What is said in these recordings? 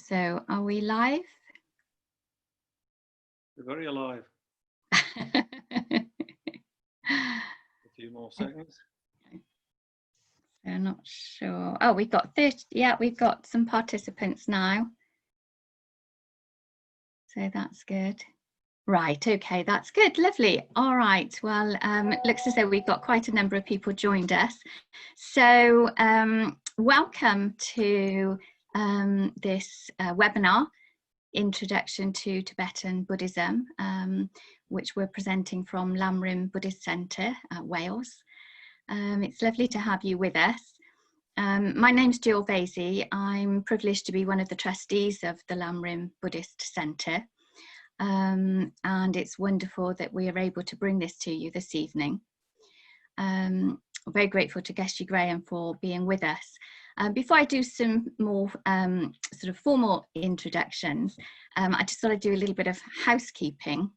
So are we live? We're very alive. A few more seconds. I'm not sure. Oh, we've got 30. Yeah, we've got some participants now. So that's good. Right, okay, that's good, lovely. All right, well, it looks as though we've got quite a number of people joined us. So welcome to this webinar, Introduction to Tibetan Buddhism, which we're presenting from Lamrim Buddhist Centre, Wales. It's lovely to have you with us. My name's Jill Vasey. I'm privileged to be one of the trustees of the Lamrim Buddhist Centre. And it's wonderful that we are able to bring this to you this evening. I'm very grateful to Geshe Graham for being with us. Before I do some more sort of formal introductions, I just thought I'd do a little bit of housekeeping.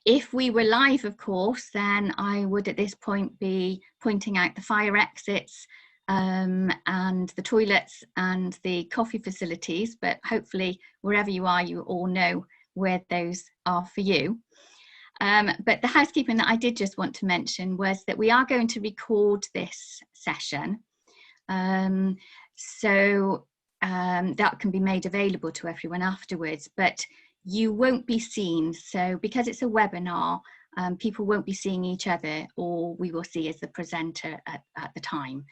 If we were live, of course, then I would at this point be pointing out the fire exits and the toilets and the coffee facilities, but hopefully wherever you are, you all know where those are for you. But the housekeeping that I did just want to mention was that we are going to record this session. So that can be made available to everyone afterwards, but you won't be seen. So because it's a webinar, people won't be seeing each other, or we will see as the presenter at the time.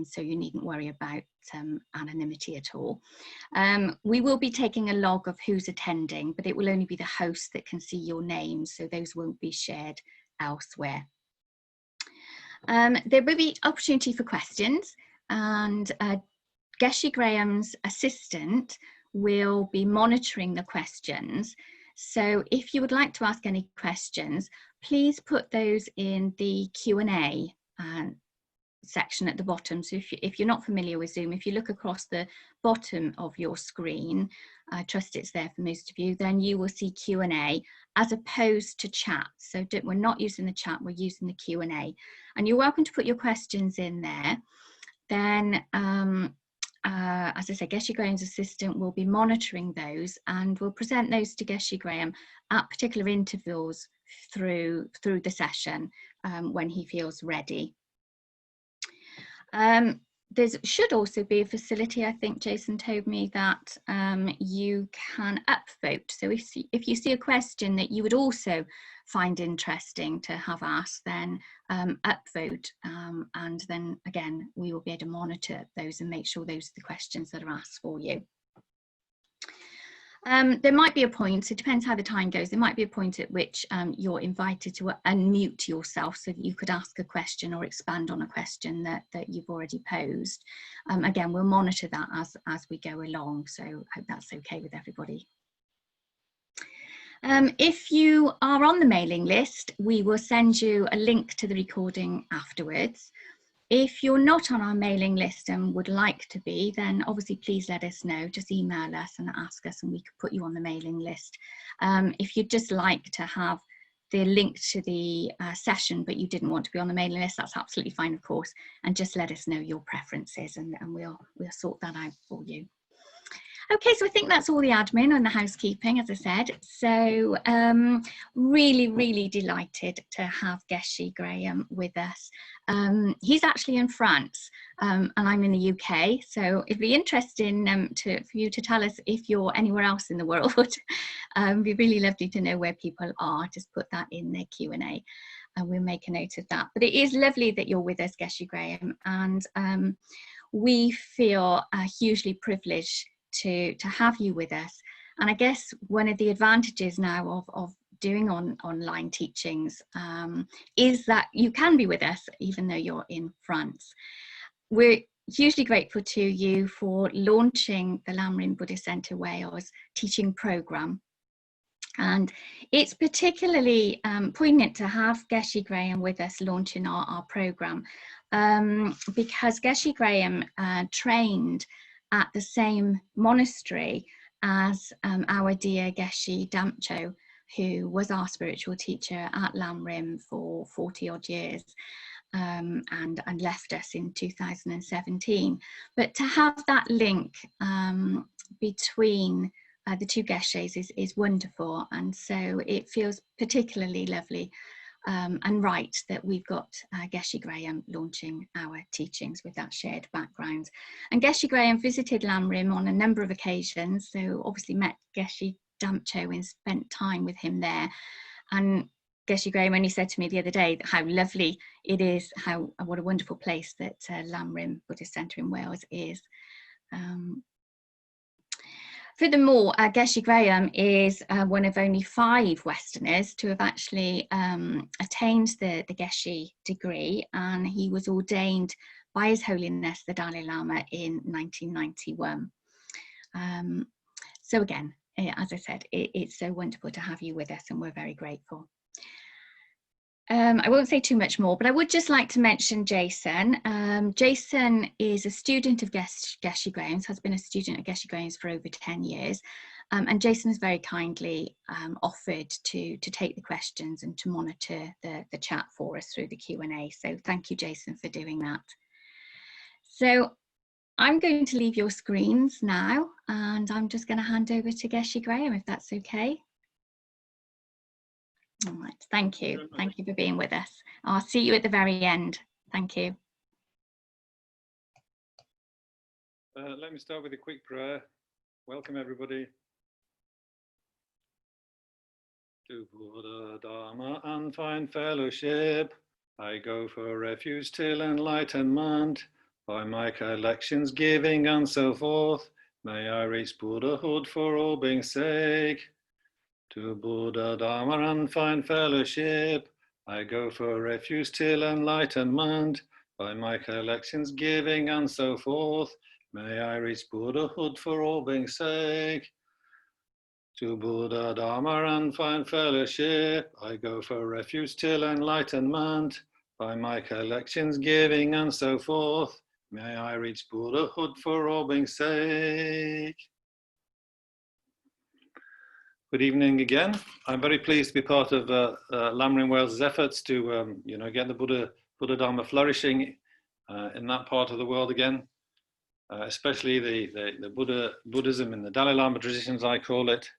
So you needn't worry about anonymity at all. We will be taking a log of who's attending, but it will only be the host that can see your name, so those won't be shared elsewhere. There will be opportunity for questions, and Geshe Graham's assistant will be monitoring the questions. So if you would like to ask any questions, please put those in the Q&A section at the bottom. So if you're not familiar with Zoom, if you look across the bottom of your screen, I trust it's there for most of you, then you will see Q&A as opposed to chat. So we're not using the chat, we're using the Q&A. And you're welcome to put your questions in there. Then, as I said, Geshe Graham's assistant will be monitoring those and will present those to Geshe Graham at particular intervals through the session when he feels ready. There should also be a facility, I think Jason told me, that you can upvote. So if you see a question that you would also find interesting to have asked, then upvote, and then again we will be able to monitor those and make sure those are the questions that are asked for you. There might be a point, it depends how the time goes, there might be a point at which you're invited to unmute yourself so that you could ask a question or expand on a question that you've already posed. Again, we'll monitor that as we go along, so I hope that's okay with everybody. If you are on the mailing list, we will send you a link to the recording afterwards. If you're not on our mailing list and would like to be, then obviously please let us know. Just email us and ask us and we could put you on the mailing list. If you'd just like to have the link to the session but you didn't want to be on the mailing list, that's absolutely fine, of course, and just let us know your preferences and we'll sort that out for you. Okay, so I think that's all the admin and the housekeeping, as I said. So really, really delighted to have Geshe Graham with us. He's actually in France and I'm in the UK, so it'd be interesting for you to tell us if you're anywhere else in the world. It'd be really lovely to know where people are. Just put that in their Q&A and we'll make a note of that. But it is lovely that you're with us, Geshe Graham, and we feel hugely privileged to have you with us. And I guess one of the advantages now of doing online teachings is that you can be with us even though you're in France. We're hugely grateful to you for launching the Lamrim Buddhist Centre Wales teaching programme. And it's particularly poignant to have Geshe Graham with us launching our programme because Geshe Graham trained at the same monastery as our dear Geshe Damcho, who was our spiritual teacher at Lamrim for 40 odd years. and left us in 2017. But to have that link between the two Geshes is wonderful, and so it feels particularly lovely and right that we've got Geshe Graham launching our teachings with that shared background. And Geshe Graham visited Lamrim on a number of occasions, so obviously met Geshe Damcho and spent time with him there. And Geshe Graham only said to me the other day how lovely it is, what a wonderful place that Lamrim Buddhist Centre in Wales is. Furthermore, Geshe Graham is one of only 5 Westerners to have actually attained the Geshe degree, and he was ordained by His Holiness the Dalai Lama in 1991. So again, as I said, it's so wonderful to have you with us, and we're very grateful. I won't say too much more, but I would just like to mention Jason. Jason is a student of Geshe Graham's, has been a student of Geshe Graham's for over 10 years. And Jason has very kindly offered to take the questions and to monitor the chat for us through the Q&A. So thank you, Jason, for doing that. So I'm going to leave your screens now, and I'm just going to hand over to Geshe Graham, if that's okay. All right, thank you. Thank you for being with us. I'll see you at the very end. Thank you. Let me start with a quick prayer. Welcome, everybody. To Buddha, Dharma, and fine fellowship, I go for refuge till enlightenment. By my collections, giving, and so forth, may I reach Buddhahood for all being's sake. To Buddha, Dharma, and fine fellowship, I go for refuge till enlightenment. By my collections, giving, and so forth, may I reach Buddhahood for all being's sake. To Buddha, Dharma, and fine fellowship, I go for refuge till enlightenment. By my collections, giving, and so forth, may I reach Buddhahood for all being's sake. Good evening again. I'm very pleased to be part of Lamrim Wales' efforts to, get the Buddha Dharma flourishing in that part of the world again, especially the Buddhism in the Dalai Lama traditions, I call it.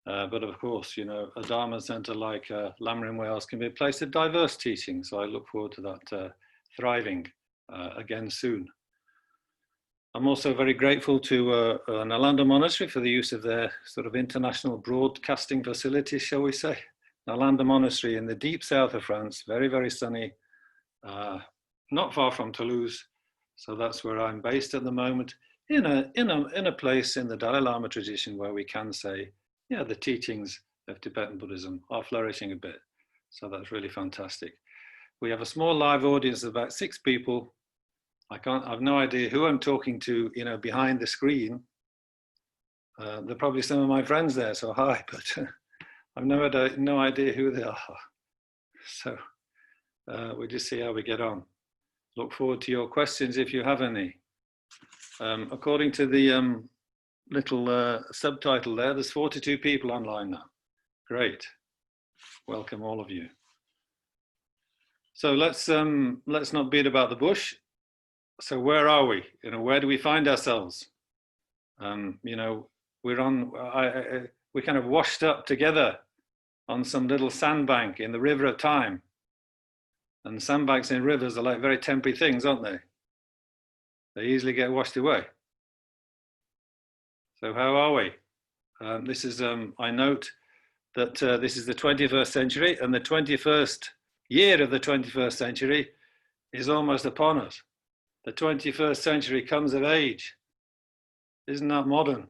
But of course, a Dharma centre like Lamrim Wales can be a place of diverse teaching. So I look forward to that thriving again soon. I'm also very grateful to Nalanda Monastery for the use of their sort of international broadcasting facilities, shall we say. Nalanda Monastery in the deep south of France, very, very sunny, not far from Toulouse. So that's where I'm based at the moment, in a place in the Dalai Lama tradition where we can say, yeah, the teachings of Tibetan Buddhism are flourishing a bit. So that's really fantastic. We have a small live audience of about 6 people. I've no idea who I'm talking to, behind the screen. There are probably some of my friends there, so hi, but I've no idea who they are. So we'll just see how we get on. Look forward to your questions if you have any. According to the little subtitle there, there's 42 people online now. Great. Welcome all of you. So let's not beat about the bush. So where are we? Where do we find ourselves? We're kind of washed up together on some little sandbank in the river of time. And sandbanks in rivers are like very temporary things, aren't they? They easily get washed away. So how are we? This is, I note that this is the 21st century, and the 21st year of the 21st century is almost upon us. The 21st century comes of age. Isn't that modern?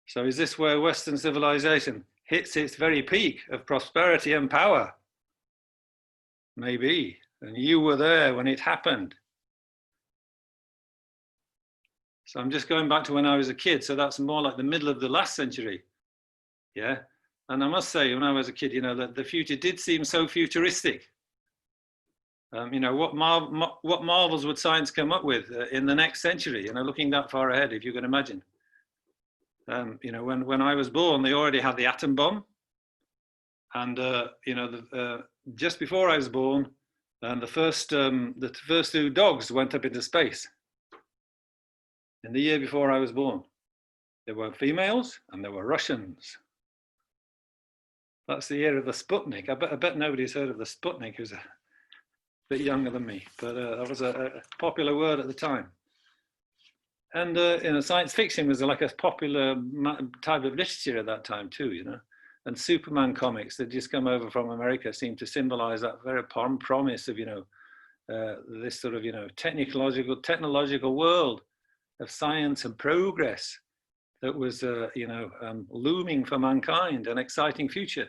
So is this where Western civilization hits its very peak of prosperity and power? Maybe. And you were there when it happened. So I'm just going back to when I was a kid. So that's more like the middle of the last century. Yeah. And I must say, when I was a kid, that the future did seem so futuristic. What marvels would science come up with in the next century? Looking that far ahead, if you can imagine. When I was born, they already had the atom bomb, and just before I was born, And the first two dogs went up into space in the year before I was born. There were females and there were Russians. That's the year of the Sputnik. I bet nobody's heard of the Sputnik, who's a bit younger than me, but that was a popular word at the time. And science fiction was like a popular type of literature at that time too, you know. And Superman comics that just come over from America seem to symbolize that very promise of, you know, this sort of, you know, technological world of science and progress that was, looming for mankind, an exciting future.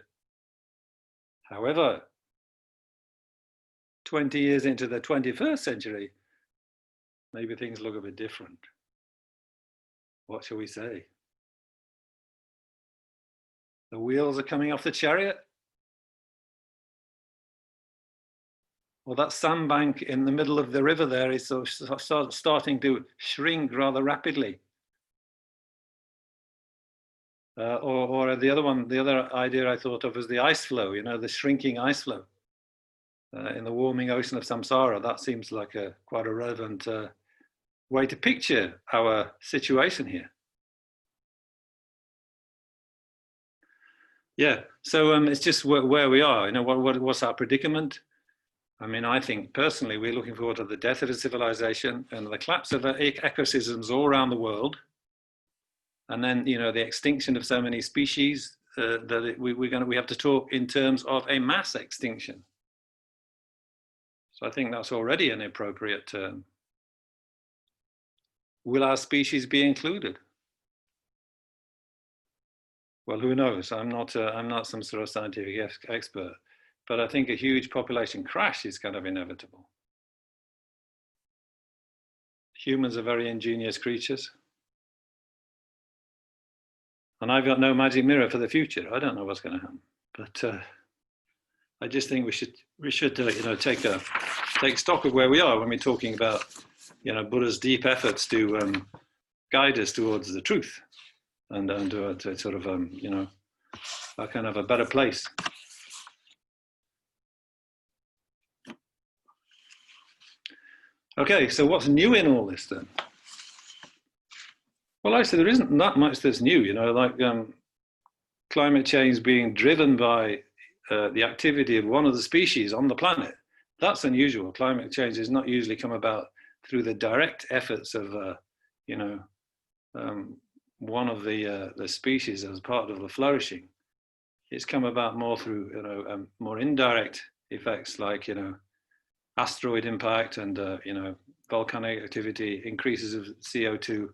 However, 20 years into the 21st century, maybe things look a bit different. What shall we say? The wheels are coming off the chariot. Well, that sandbank in the middle of the river there is starting to shrink rather rapidly. Or the other idea I thought of was the ice flow, you know, the shrinking ice flow in the warming ocean of samsara. That seems like quite a relevant way to picture our situation here. Yeah, so it's just where we are, you know, what's our predicament? I mean, I think personally, we're looking forward to the death of a civilization and the collapse of ecosystems all around the world. And then, you know, the extinction of so many species that we have to talk in terms of a mass extinction. So I think that's already an appropriate term. Will our species be included? Well, who knows? I'm not some sort of scientific expert, but I think a huge population crash is kind of inevitable. Humans are very ingenious creatures. And I've got no magic mirror for the future. I don't know what's going to happen, but I just think we should you know, take stock of where we are when we're talking about, you know, Buddha's deep efforts to guide us towards the truth and to sort of you know, a kind of a better place. Okay, so what's new in all this then? Well, actually, there isn't that much that's new, you know, like climate change being driven by the activity of one of the species on the planet. That's unusual. Climate change has not usually come about through the direct efforts of, you know, one of the species as part of the flourishing. It's come about more through, you know, more indirect effects like, you know, asteroid impact and, you know, volcanic activity, increases of CO2.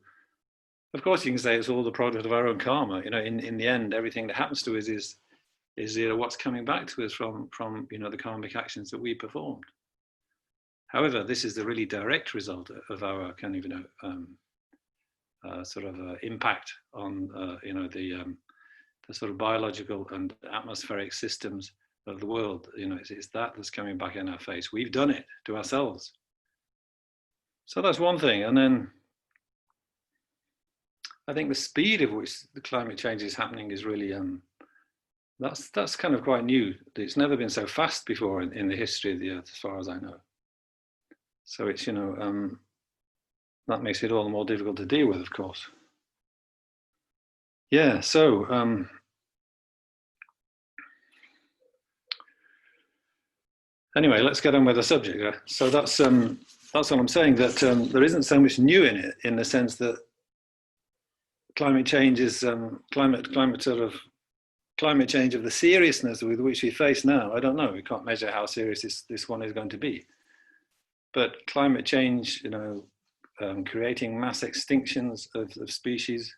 Of course, you can say it's all the product of our own karma. You know, in the end, everything that happens to us is you know, what's coming back to us from you know, the karmic actions that we performed. However, this is the really direct result of our kind of, you know, sort of impact on you know, the sort of biological and atmospheric systems of the world. You know, it's that that's coming back in our face. We've done it to ourselves. So that's one thing, and then I think the speed of which the climate change is happening is really that's kind of quite new. It's never been so fast before in the history of the Earth, as far as I know. So it's, you know, that makes it all the more difficult to deal with, of course. Yeah. So anyway, let's get on with the subject. Yeah? So that's what I'm saying. That there isn't so much new in it, in the sense that climate change is climate change of the seriousness with which we face now. I don't know. We can't measure how serious this one is going to be. But climate change, you know, creating mass extinctions of species,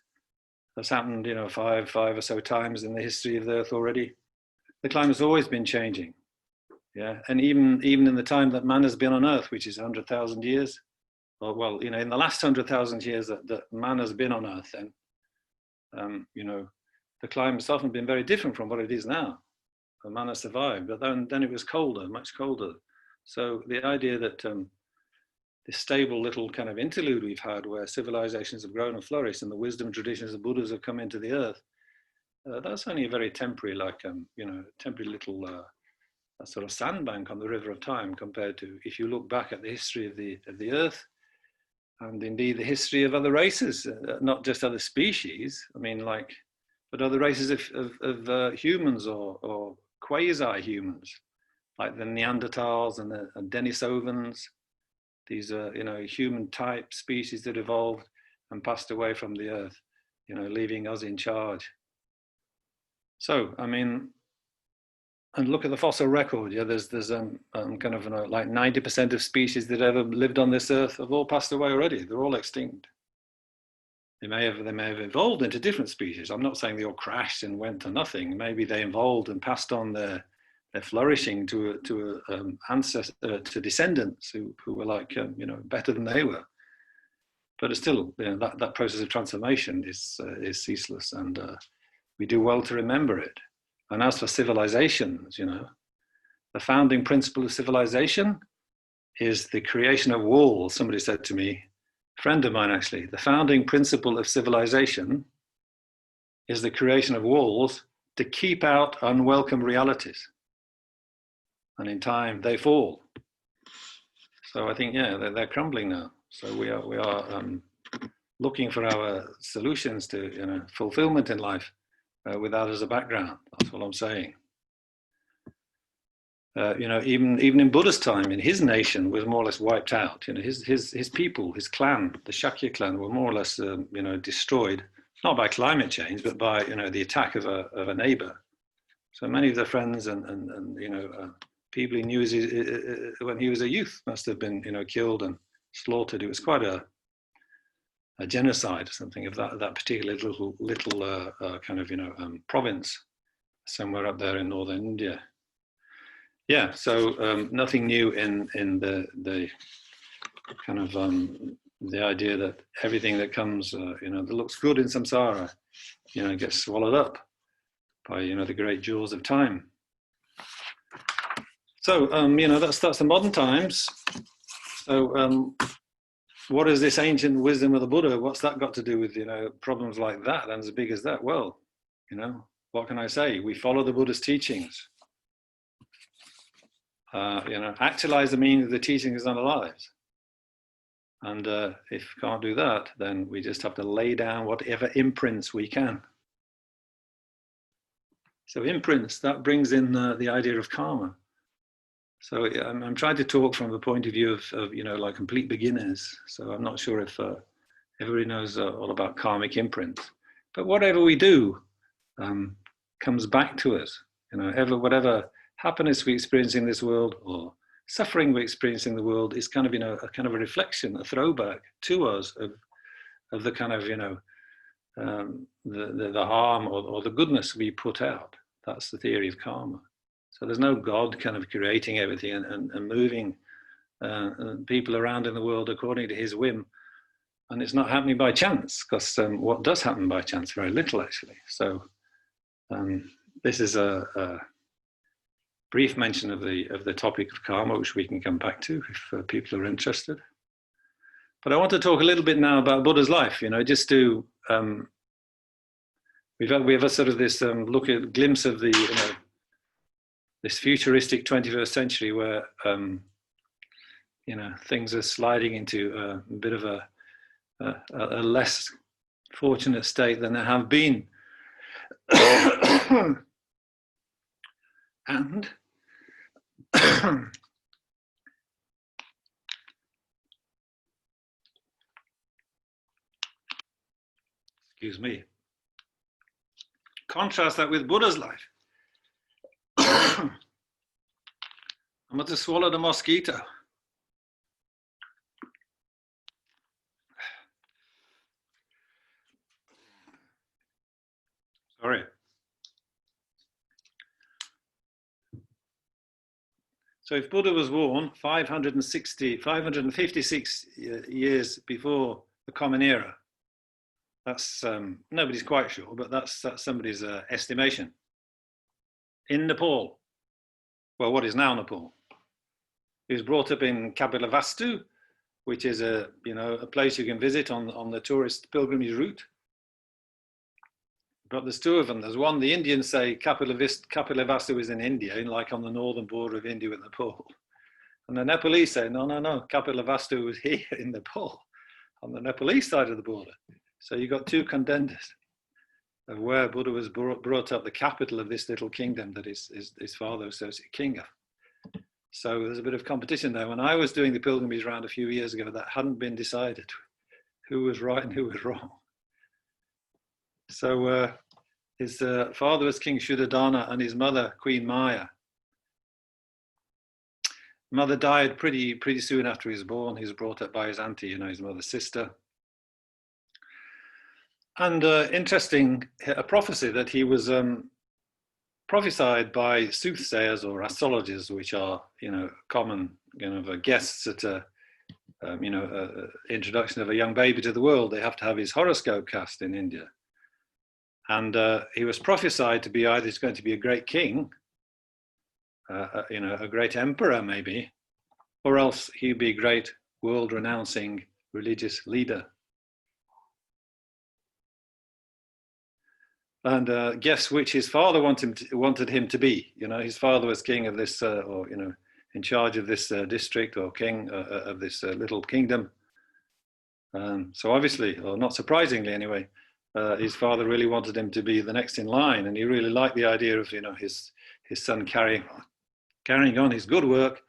has happened, you know, five or so times in the history of the Earth already. The climate's always been changing. Yeah, and even in the time that man has been on Earth, which is 100,000 years, or well, you know, in the last 100,000 years that man has been on Earth, then, you know, the climate's often been very different from what it is now. The man has survived, but then it was colder, much colder. So the idea that this stable little kind of interlude we've had, where civilizations have grown and flourished, and the wisdom traditions of Buddhas have come into the Earth, that's only a very temporary, like you know, temporary little sort of sandbank on the river of time, compared to if you look back at the history of the earth, and indeed the history of other races, not just other species. I mean, but other races of humans or quasi-humans, like the Neanderthals and the Denisovans. These are, human type species that evolved and passed away from the earth, leaving us in charge. So, I mean, and look at the fossil record. Yeah, there's kind of like 90% of species that ever lived on this earth have all passed away already. They're all extinct. They may have evolved into different species. I'm not saying they all crashed and went to nothing. Maybe they evolved and passed on their flourishing to descendants who were like better than they were. But it's still, that process of transformation is ceaseless, and we do well to remember it. And as for civilizations, the founding principle of civilization is the creation of walls. Somebody said to me, a friend of mine actually, the founding principle of civilization is the creation of walls to keep out unwelcome realities. And in time, they fall. So I think, they're crumbling now. So we are looking for our solutions to fulfillment in life with that as a background. That's what I'm saying. Even in Buddha's time, in his nation was more or less wiped out. His people, his clan, the Shakya clan, were more or less destroyed, not by climate change, but by the attack of a neighbor. So many of the friends and people he knew when he was a youth must have been killed and slaughtered. It was quite a genocide or something of that particular little kind of province somewhere up there in northern India. Yeah, so nothing new in the kind of the idea that everything that comes that looks good in samsara gets swallowed up by the great jaws of time. So that's the modern times. So what is this ancient wisdom of the Buddha? What's that got to do with problems like that and as big as that? Well, what can I say? We follow the Buddha's teachings. Actualize the meaning of the teachings in our lives. And if we can't do that, then we just have to lay down whatever imprints we can. So imprints, that brings in the idea of karma. So I'm trying to talk from the point of view of like complete beginners. So I'm not sure if everybody knows all about karmic imprints. But whatever we do comes back to us. Whatever happiness we experience in this world or suffering we experience in the world is kind of a kind of a reflection, a throwback to us of the kind of the harm or the goodness we put out. That's the theory of karma. So there's no God kind of creating everything and moving people around in the world according to his whim. And it's not happening by chance, because what does happen by chance? Very little, actually. So this is a brief mention of the topic of karma, which we can come back to if people are interested. But I want to talk a little bit now about Buddha's life, just to, we have a sort of this glimpse of the, this futuristic 21st century where, things are sliding into a bit of a less fortunate state than they have been. And excuse me, contrast that with Buddha's life. I'm going to swallow the mosquito. Sorry. So if Buddha was born 556 years before the Common Era, that's nobody's quite sure, but that's somebody's estimation. In Nepal, well, what is now Nepal? He was brought up in Kapilavastu, which is a place you can visit on the tourist pilgrimage route. but there's two of them. There's one, the Indians say Kapilavastu is in India, like on the northern border of India with Nepal. And the Nepalese say, no, Kapilavastu was here in Nepal, on the Nepalese side of the border. So you've got two contenders of where Buddha was brought up, the capital of this little kingdom that his father was king of. So there's a bit of competition there. When I was doing the pilgrimage round a few years ago, that hadn't been decided, who was right and who was wrong. So his father was King Shuddhadana and his mother, Queen Maya. Mother died pretty soon after he was born. He was brought up by his auntie, his mother's sister. And interesting, a prophecy that he was prophesied by soothsayers or astrologers, which are, common, guests at introduction of a young baby to the world. They have to have his horoscope cast in India. And he was prophesied to be either he's going to be a great king, a great emperor maybe, or else he'd be a great world-renouncing religious leader. And guess which his father wanted him to be. His father was king of this, in charge of this district, or king of this little kingdom. So obviously, or not surprisingly anyway, his father really wanted him to be the next in line, and he really liked the idea of his son carrying on his good work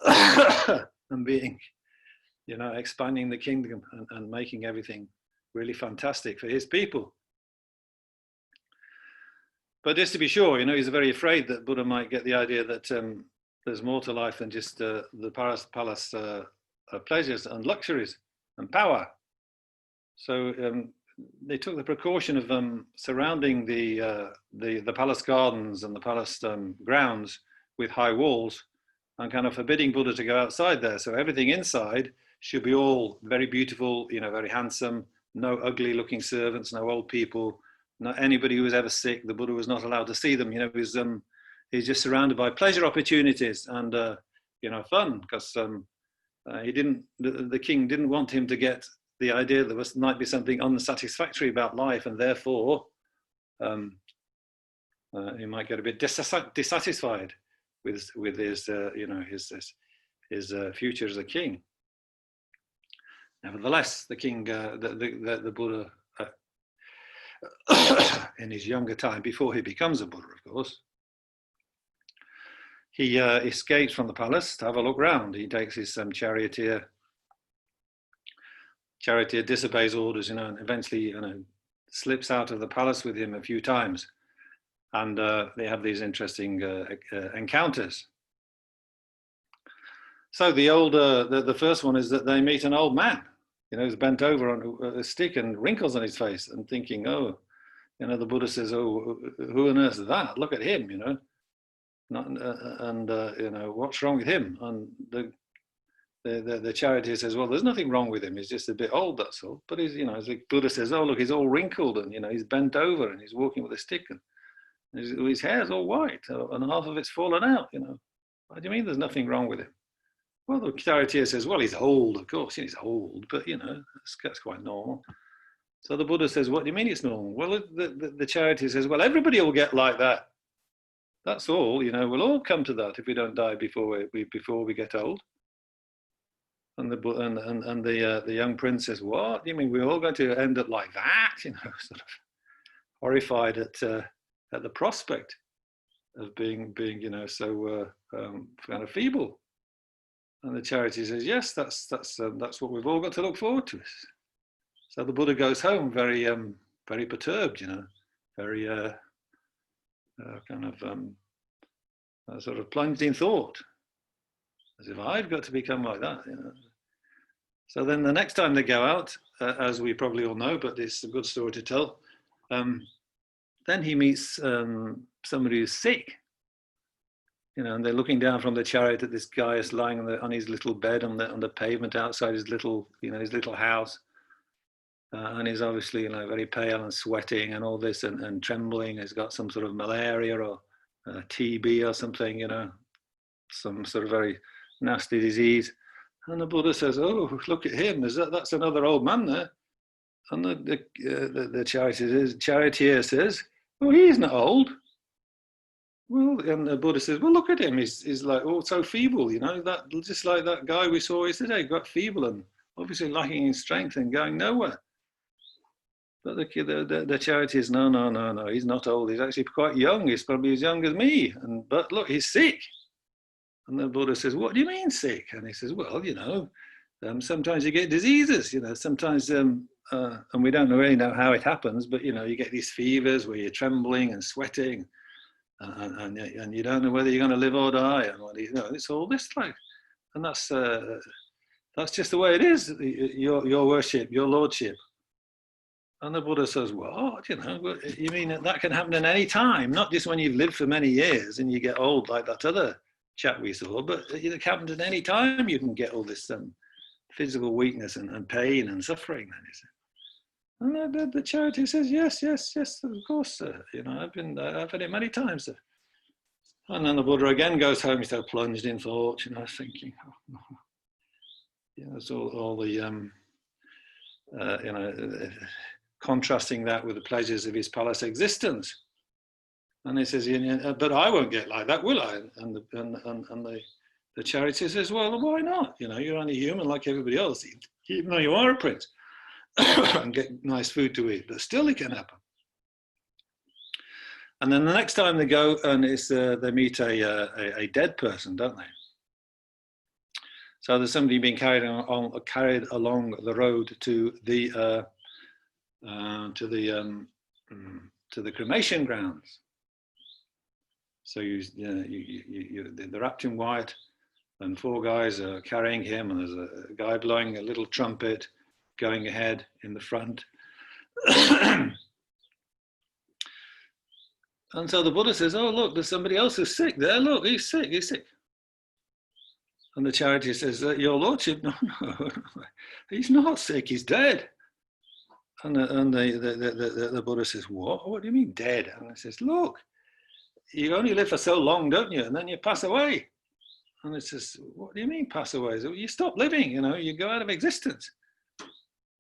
and being, expanding the kingdom and making everything really fantastic for his people. But just to be sure, he's very afraid that Buddha might get the idea that there's more to life than just the palace pleasures and luxuries and power. So they took the precaution of surrounding the palace gardens and the palace grounds with high walls, and kind of forbidding Buddha to go outside there. So everything inside should be all very beautiful, very handsome, no ugly looking servants, no old people, not anybody who was ever sick. The Buddha was not allowed to see them. He's just surrounded by pleasure opportunities and fun, because the king didn't want him to get the idea there might be something unsatisfactory about life, and therefore he might get a bit dissatisfied with his his future as a king. Nevertheless, the king, the Buddha, in his younger time, before he becomes a Buddha, of course, he escapes from the palace to have a look round. He takes his charioteer. Charioteer disobeys orders, and eventually, slips out of the palace with him a few times, and they have these interesting encounters. So the first one is that they meet an old man, who's bent over on a stick and wrinkles on his face, and thinking, the Buddha says, oh, who on earth is that? Look at him, what's wrong with him? And the charioteer says, well, there's nothing wrong with him. He's just a bit old, that's all. But he's, as the Buddha says, oh, look, he's all wrinkled, and, he's bent over, and he's walking with a stick, and his hair's all white, and half of it's fallen out, What do you mean there's nothing wrong with him? Well, the charioteer says, well, he's old, of course, he's old, but, that's quite normal. So the Buddha says, what do you mean it's normal? Well, the charioteer says, well, everybody will get like that. That's all, we'll all come to that if we don't die before we get old. And the young prince says, what do you mean we're all going to end up like that? Sort of horrified at the prospect of being so kind of feeble. And the charioteer says, yes, that's what we've all got to look forward to. So the Buddha goes home very very perturbed, very kind of sort of plunged in thought, as if I've got to become like that. So then the next time they go out, as we probably all know, but it's a good story to tell, then he meets somebody who's sick, and they're looking down from the chariot at this guy is lying on his little bed on the pavement outside his little house, and he's obviously very pale and sweating and all this and trembling. He's got some sort of malaria or TB or something, some sort of very nasty disease. And the Buddha says, oh, look at him, that's another old man there. And the charioteer says, well, he's not old. Well, and the Buddha says, well, look at him. He's like, oh, so feeble, you know, that just like that guy we saw yesterday, got feeble and obviously lacking in strength and going nowhere. But the charioteer says, no, he's not old. He's actually quite young. He's probably as young as me. But look, he's sick. And the Buddha says, what do you mean sick? And he says, well, you know, sometimes you get diseases, you know, sometimes, and we don't really know how it happens, but, you know, you get these fevers where you're trembling and sweating, and you don't know whether you're going to live or die. And, you know, it's all this like, and that's just the way it is, your worship, your lordship. And the Buddha says, what, you know, you mean that can happen at any time, not just when you've lived for many years and you get old like that other chap we saw, but it can happen at any time. You can get all this physical weakness and pain and suffering. And the charity says, yes, of course, sir. You know, I've had it many times, sir. And then the Buddha again goes home, he's so plunged in thought, you know, thinking, you know, it's all the, you know, contrasting that with the pleasures of his palace existence. And he says, but I won't get like that, will I? And the charity says, well, why not? You know, you're only human like everybody else, even though you are a prince, and get nice food to eat, but still it can happen. And then the next time they go, and they meet a dead person, don't they? So there's somebody being carried along the road to the cremation grounds. So they're wrapped in white, and 4 guys are carrying him, and there's a guy blowing a little trumpet, going ahead in the front. And so the Buddha says, oh, look, there's somebody else who's sick there. Look, he's sick. And the charioteer says, your lordship, no, he's not sick, he's dead. And the Buddha says, what do you mean dead? And he says, look, you only live for so long, don't you? And then you pass away. And it says, what do you mean pass away? So you stop living, you know, you go out of existence.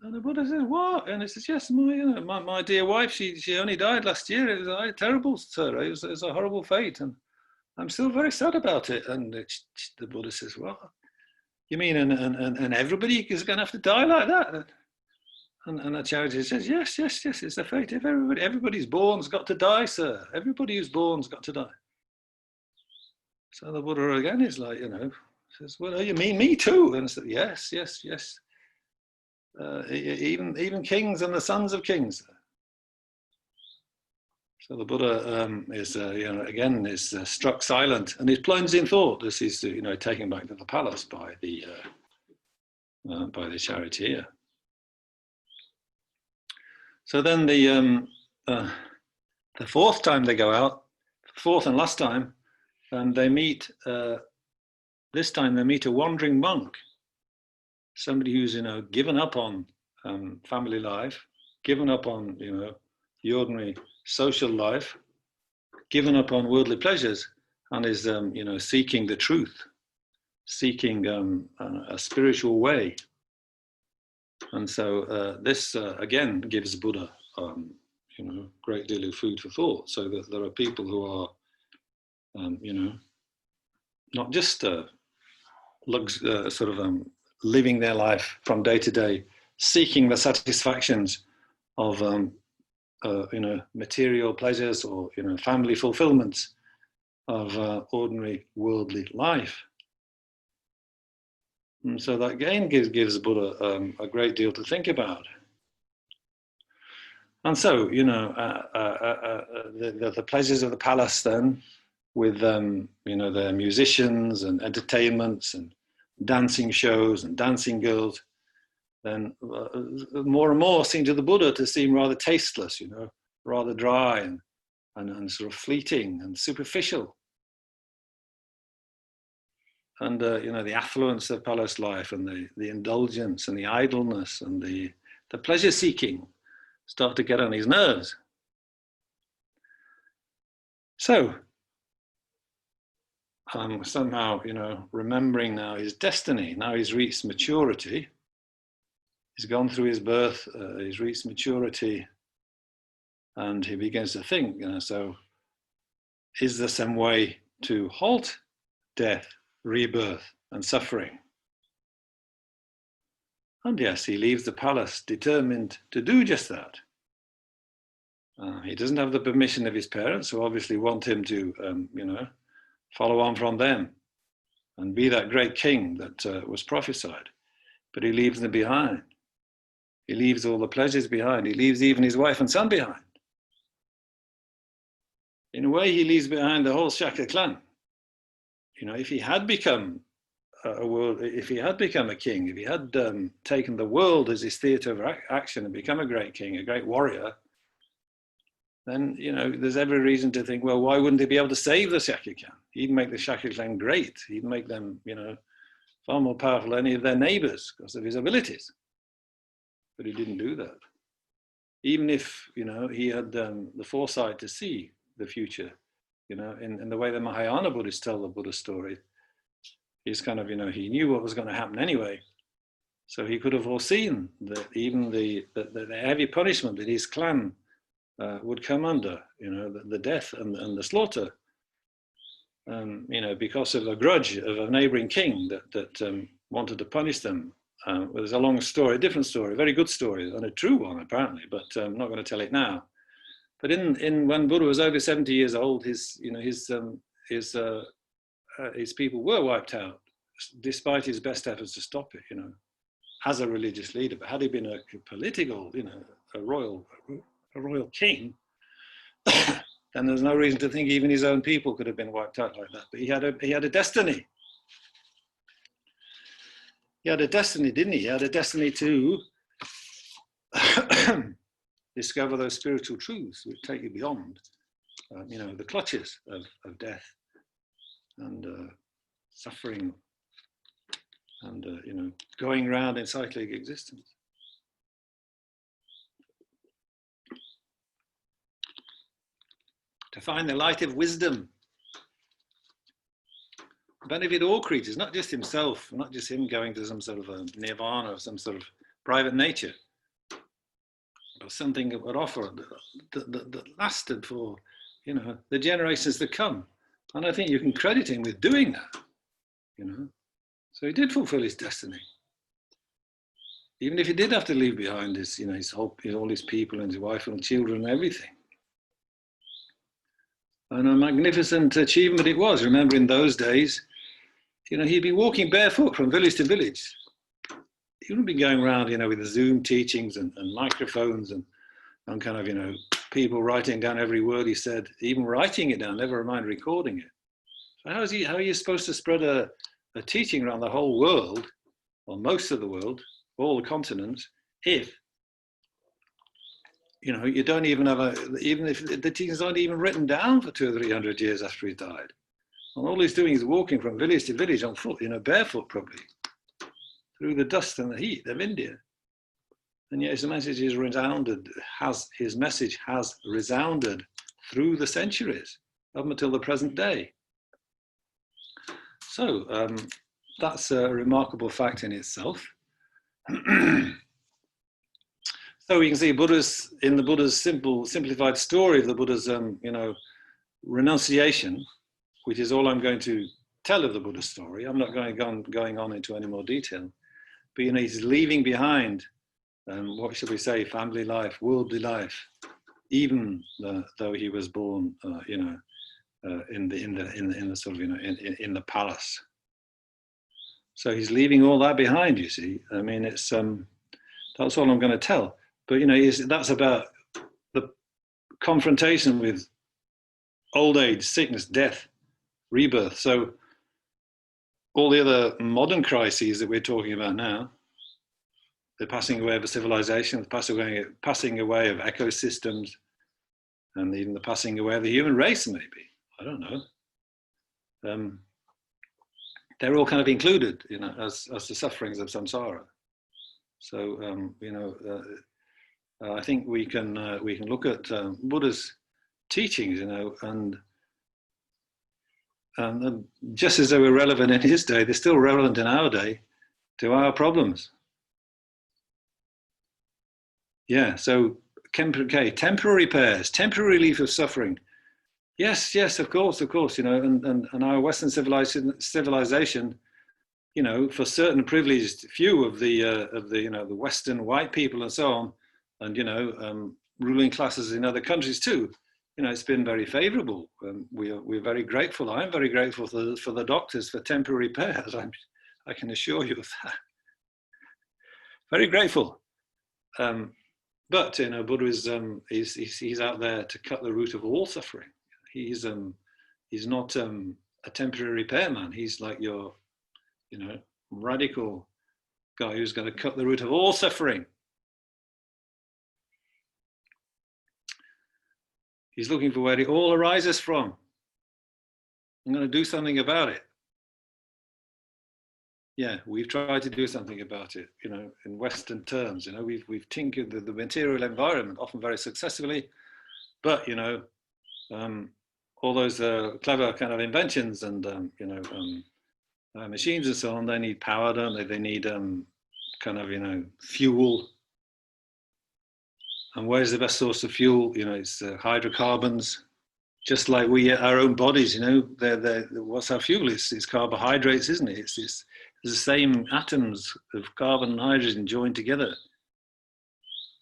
And the Buddha says, what? And he says, yes, my dear wife, she only died last year. It was terrible, sir. It was a horrible fate. And I'm still very sad about it. And the Buddha says, well, you mean, and everybody is going to have to die like that? And the charity says, yes, it's the fate of everybody. Everybody's born's got to die, sir. Everybody who's born's got to die. So the Buddha again is like, you know, says, well, you mean me too? And I said, yes. Even kings and the sons of kings. So the Buddha is, you know, again is struck silent, and he's plunged in thought as he's, you know, taken back to the palace by the charioteer. So then the 4th time they go out, 4th and last time, and they meet. This time they meet a wandering monk, somebody who's, you know, given up on family life, given up on, you know, the ordinary social life, given up on worldly pleasures, and is, you know, seeking the truth, seeking a spiritual way. And so this again gives Buddha, you know, a great deal of food for thought. So that there are people who are, you know, not just sort of living their life from day to day, seeking the satisfactions of, you know, material pleasures or, you know, family fulfillments of ordinary worldly life. And so that again gives Buddha a great deal to think about. And so, you know, the pleasures of the palace then, with, you know, their musicians and entertainments and dancing shows and dancing girls, then more and more seem to the Buddha to seem rather tasteless, you know, rather dry and sort of fleeting and superficial. And, you know, the affluence of palace life and the indulgence and the idleness and the pleasure seeking start to get on his nerves. So, somehow, you know, remembering now his destiny, now he's reached maturity, he's gone through his birth, he's reached maturity, and he begins to think, so is there some way to halt death, rebirth, and suffering? And yes, he leaves the palace determined to do just that. He doesn't have the permission of his parents, who obviously want him to, follow on from them and be that great king that was prophesied. But he leaves them behind. He leaves all the pleasures behind. He leaves even his wife and son behind. In a way, he leaves behind the whole Shaka clan. If he had become if he had become a king, if he had taken the world as his theatre of action and become a great king, a great warrior, then, there's every reason to think, well, why wouldn't he be able to save the Shaka clan? He'd make the Shaka clan great. He'd make them, far more powerful than any of their neighbors because of his abilities. But he didn't do that. Even if, he had the foresight to see the future, in the way the Mahayana Buddhists tell the Buddha story. He's kind of, he knew what was going to happen anyway. So he could have foreseen that even the heavy punishment that his clan would come under, the death and the slaughter, because of a grudge of a neighboring king that wanted to punish them. There's a long story, a different story, a very good story, and a true one apparently, but I'm not going to tell it now. But when Buddha was over 70 years old, his people were wiped out, despite his best efforts to stop it, as a religious leader. But had he been a political, a royal king, then there's no reason to think even his own people could have been wiped out like that. But he had a destiny. He had a destiny, didn't he? He had a destiny to discover those spiritual truths which take you beyond, the clutches of death and suffering and, going around in cyclic existence. To find the light of wisdom. Benefit all creatures, not just himself, not just him going to some sort of a nirvana or some sort of private nature, but something that would offer that lasted for, the generations to come. And I think you can credit him with doing that, So he did fulfill his destiny. Even if he did have to leave behind his, all his people and his wife and children and everything. And a magnificent achievement it was. Remember, in those days, he'd be walking barefoot from village to village. He wouldn't be going around, with the Zoom teachings and microphones and kind of, people writing down every word he said, even writing it down, never mind recording it. So how are you supposed to spread a teaching around the whole world, or most of the world, all the continents, if you don't even have even if the teachings aren't even written down for 200 or 300 years after he died. And all he's doing is walking from village to village on foot, barefoot probably, through the dust and the heat of India. And yet his message is his message has resounded through the centuries up until the present day. So that's a remarkable fact in itself. So we can see in the Buddha's simplified story of the Buddha's, renunciation, which is all I'm going to tell of the Buddha's story. I'm not going on into any more detail. But, he's leaving behind, what should we say, family life, worldly life, even though he was born, in the sort of, in the palace. So he's leaving all that behind, you see. I mean, it's that's all I'm going to tell. But, that's about the confrontation with old age, sickness, death, rebirth. So all the other modern crises that we're talking about now, the passing away of a civilization, the passing away of ecosystems, and even the passing away of the human race, maybe. I don't know. They're all kind of included, as the sufferings of samsara. So, I think we can look at Buddha's teachings, and just as they were relevant in his day, they're still relevant in our day to our problems. Yeah, so okay, temporary repairs, temporary relief of suffering. Yes, yes, of course, you know, and our Western civilization, you know, for certain privileged few of the you know, the Western white people and so on, and you know, ruling classes in other countries too, you know, it's been very favourable. We're very grateful. I'm very grateful for the doctors for temporary repairs. I can assure you of that. Very grateful. But you know, Buddha is he's out there to cut the root of all suffering. He's not a temporary repairman. He's like your, you know, radical guy who's going to cut the root of all suffering. He's looking for where it all arises from. I'm going to do something about it. Yeah, we've tried to do something about it, you know, in Western terms. You know, we've tinkered the material environment, often very successfully, but you know, all those clever kind of inventions and you know, machines and so on, they need power, don't they? They need kind of, you know, fuel. And where's the best source of fuel? You know, it's hydrocarbons. Just like our own bodies, you know, what's our fuel? It's carbohydrates, isn't it? It's the same atoms of carbon and hydrogen joined together.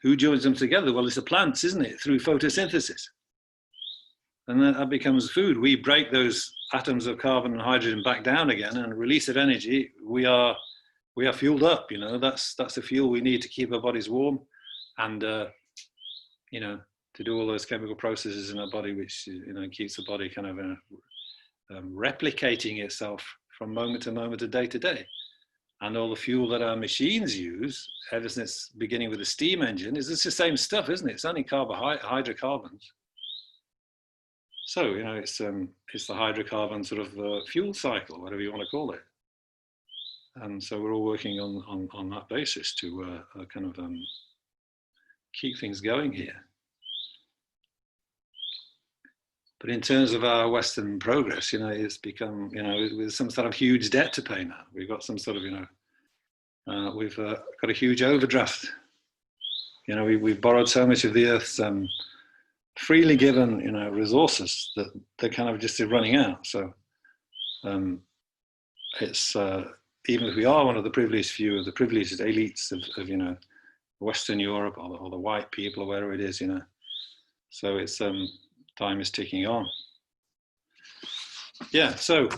Who joins them together? Well, it's the plants, isn't it? Through photosynthesis. And then that becomes food. We break those atoms of carbon and hydrogen back down again and release of energy. We are fueled up, you know. That's the fuel we need to keep our bodies warm and, you know, to do all those chemical processes in our body, which, you know, keeps the body kind of replicating itself from moment to moment, to day. And all the fuel that our machines use, ever since beginning with the steam engine, it's the same stuff, isn't it? It's only hydrocarbons. So, you know, it's the hydrocarbon sort of fuel cycle, whatever you want to call it. And so we're all working on that basis to kind of keep things going here. But in terms of our Western progress, you know, it's become, you know, with some sort of huge debt to pay now. We've got some sort of, you know, we've got a huge overdraft. You know, we've borrowed so much of the earth's freely given, you know, resources that they're kind of just running out. So it's even if we are one of the privileged few of the privileged elites of you know, Western Europe or the white people or wherever it is, you know. So it's time is ticking on. Yeah, so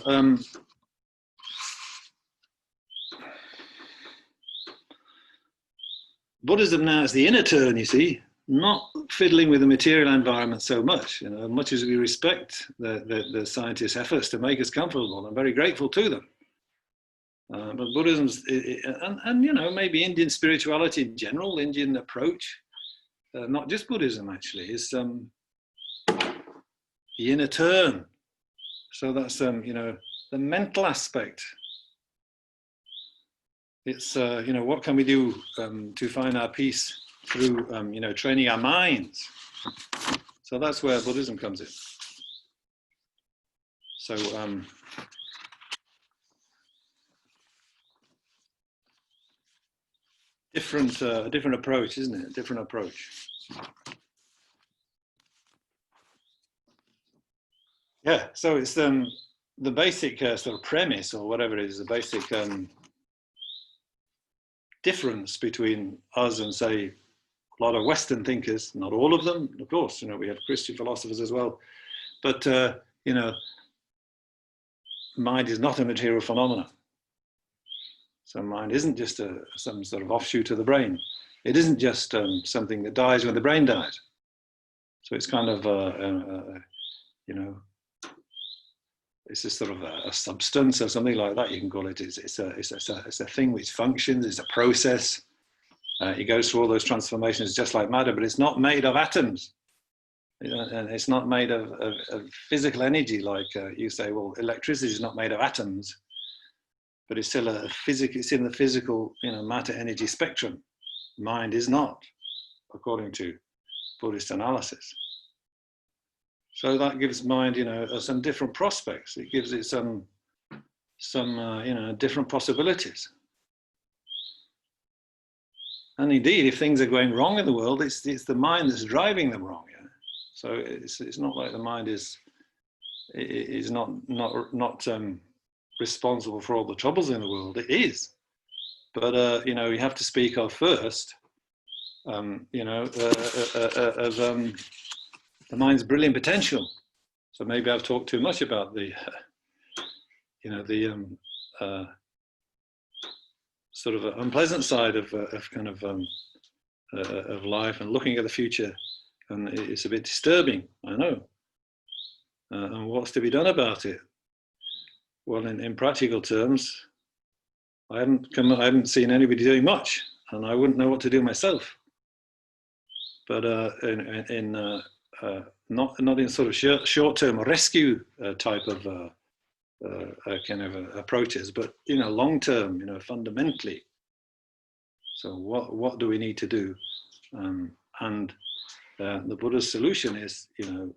Buddhism now is the inner turn, you see, not fiddling with the material environment so much. You know, much as we respect the scientists' efforts to make us comfortable, I'm very grateful to them. But Buddhism's, and you know, maybe Indian spirituality in general, Indian approach, not just Buddhism actually, is the inner turn. So that's, you know, the mental aspect. It's, you know, what can we do to find our peace through, you know, training our minds. So that's where Buddhism comes in. So, a different approach, isn't it? A different approach. Yeah, so it's the basic sort of premise, or whatever it is, the basic difference between us and, say, a lot of Western thinkers, not all of them, of course, you know, we have Christian philosophers as well, but, you know, mind is not a material phenomenon. So mind isn't just some sort of offshoot of the brain. It isn't just something that dies when the brain dies. So it's kind of, you know, it's a sort of a substance or something like that, you can call it. It's a thing which functions, it's a process. It goes through all those transformations just like matter, but it's not made of atoms. You know, and it's not made of physical energy, like you say, well, electricity is not made of atoms, but it's still it's in the physical, you know, matter energy spectrum. Mind is not, according to Buddhist analysis. So that gives mind, you know, some different prospects. It gives it some you know, different possibilities. And indeed, if things are going wrong in the world, it's the mind that's driving them wrong. Yeah? So it's not like the mind is not responsible for all the troubles in the world. It is, but you know, you have to speak of first, you know, of the mind's brilliant potential. So maybe I've talked too much about the, you know, the sort of unpleasant side of kind of life and looking at the future, and it's a bit disturbing, I know. And what's to be done about it? Well, in practical terms, I haven't seen anybody doing much, and I wouldn't know what to do myself. But not in sort of short-term rescue type of kind of approaches, but you know, long-term, you know, fundamentally. So what do we need to do? And the Buddha's solution is, you know,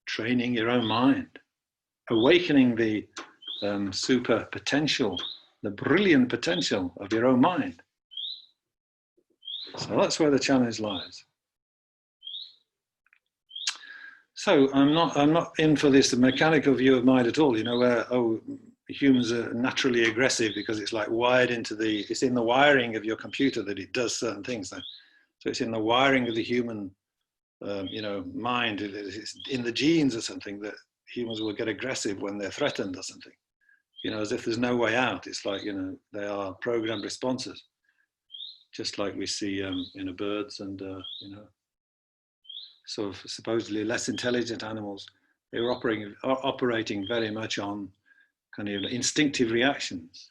training your own mind, awakening the super potential, the brilliant potential of your own mind. So that's where the challenge lies. So I'm not in for this mechanical view of mind at all, you know, where, oh, humans are naturally aggressive because it's like wired into it's in the wiring of your computer that it does certain things. So it's in the wiring of the human, you know, mind. It's in the genes or something that humans will get aggressive when they're threatened or something, you know, as if there's no way out. It's like, you know, they are programmed responses, just like we see in birds and, you know, sort of supposedly less intelligent animals. They were operating very much on kind of instinctive reactions.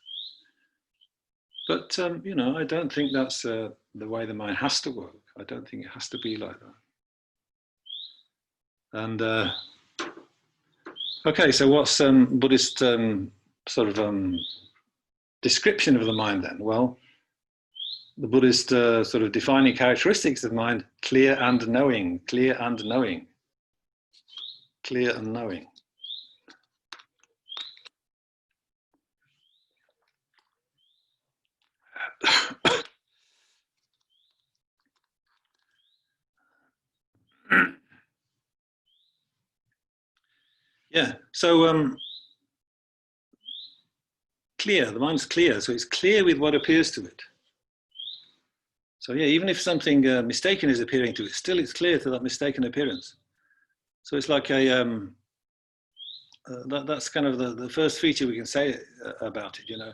But, you know, I don't think that's the way the mind has to work. I don't think it has to be like that. And, okay, so what's Buddhist sort of description of the mind then? Well, the Buddhist sort of defining characteristics of mind: clear and knowing, clear and knowing, clear and knowing. Yeah, so clear, the mind's clear, so it's clear with what appears to it. So yeah, even if something mistaken is appearing to it, still it's clear to that mistaken appearance. So it's like a, that's kind of the first feature we can say about it, you know.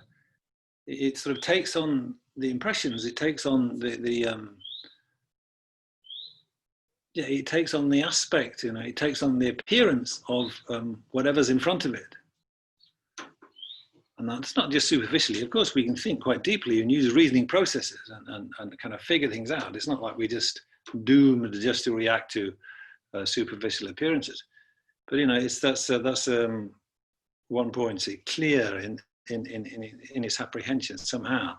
It sort of takes on the impressions, it takes on yeah, it takes on the aspect, you know, it takes on the appearance of whatever's in front of it. And that's not just superficially. Of course, we can think quite deeply and use reasoning processes and kind of figure things out. It's not like we just doomed just to react to superficial appearances. But, you know, that's one point. So clear in its apprehension somehow.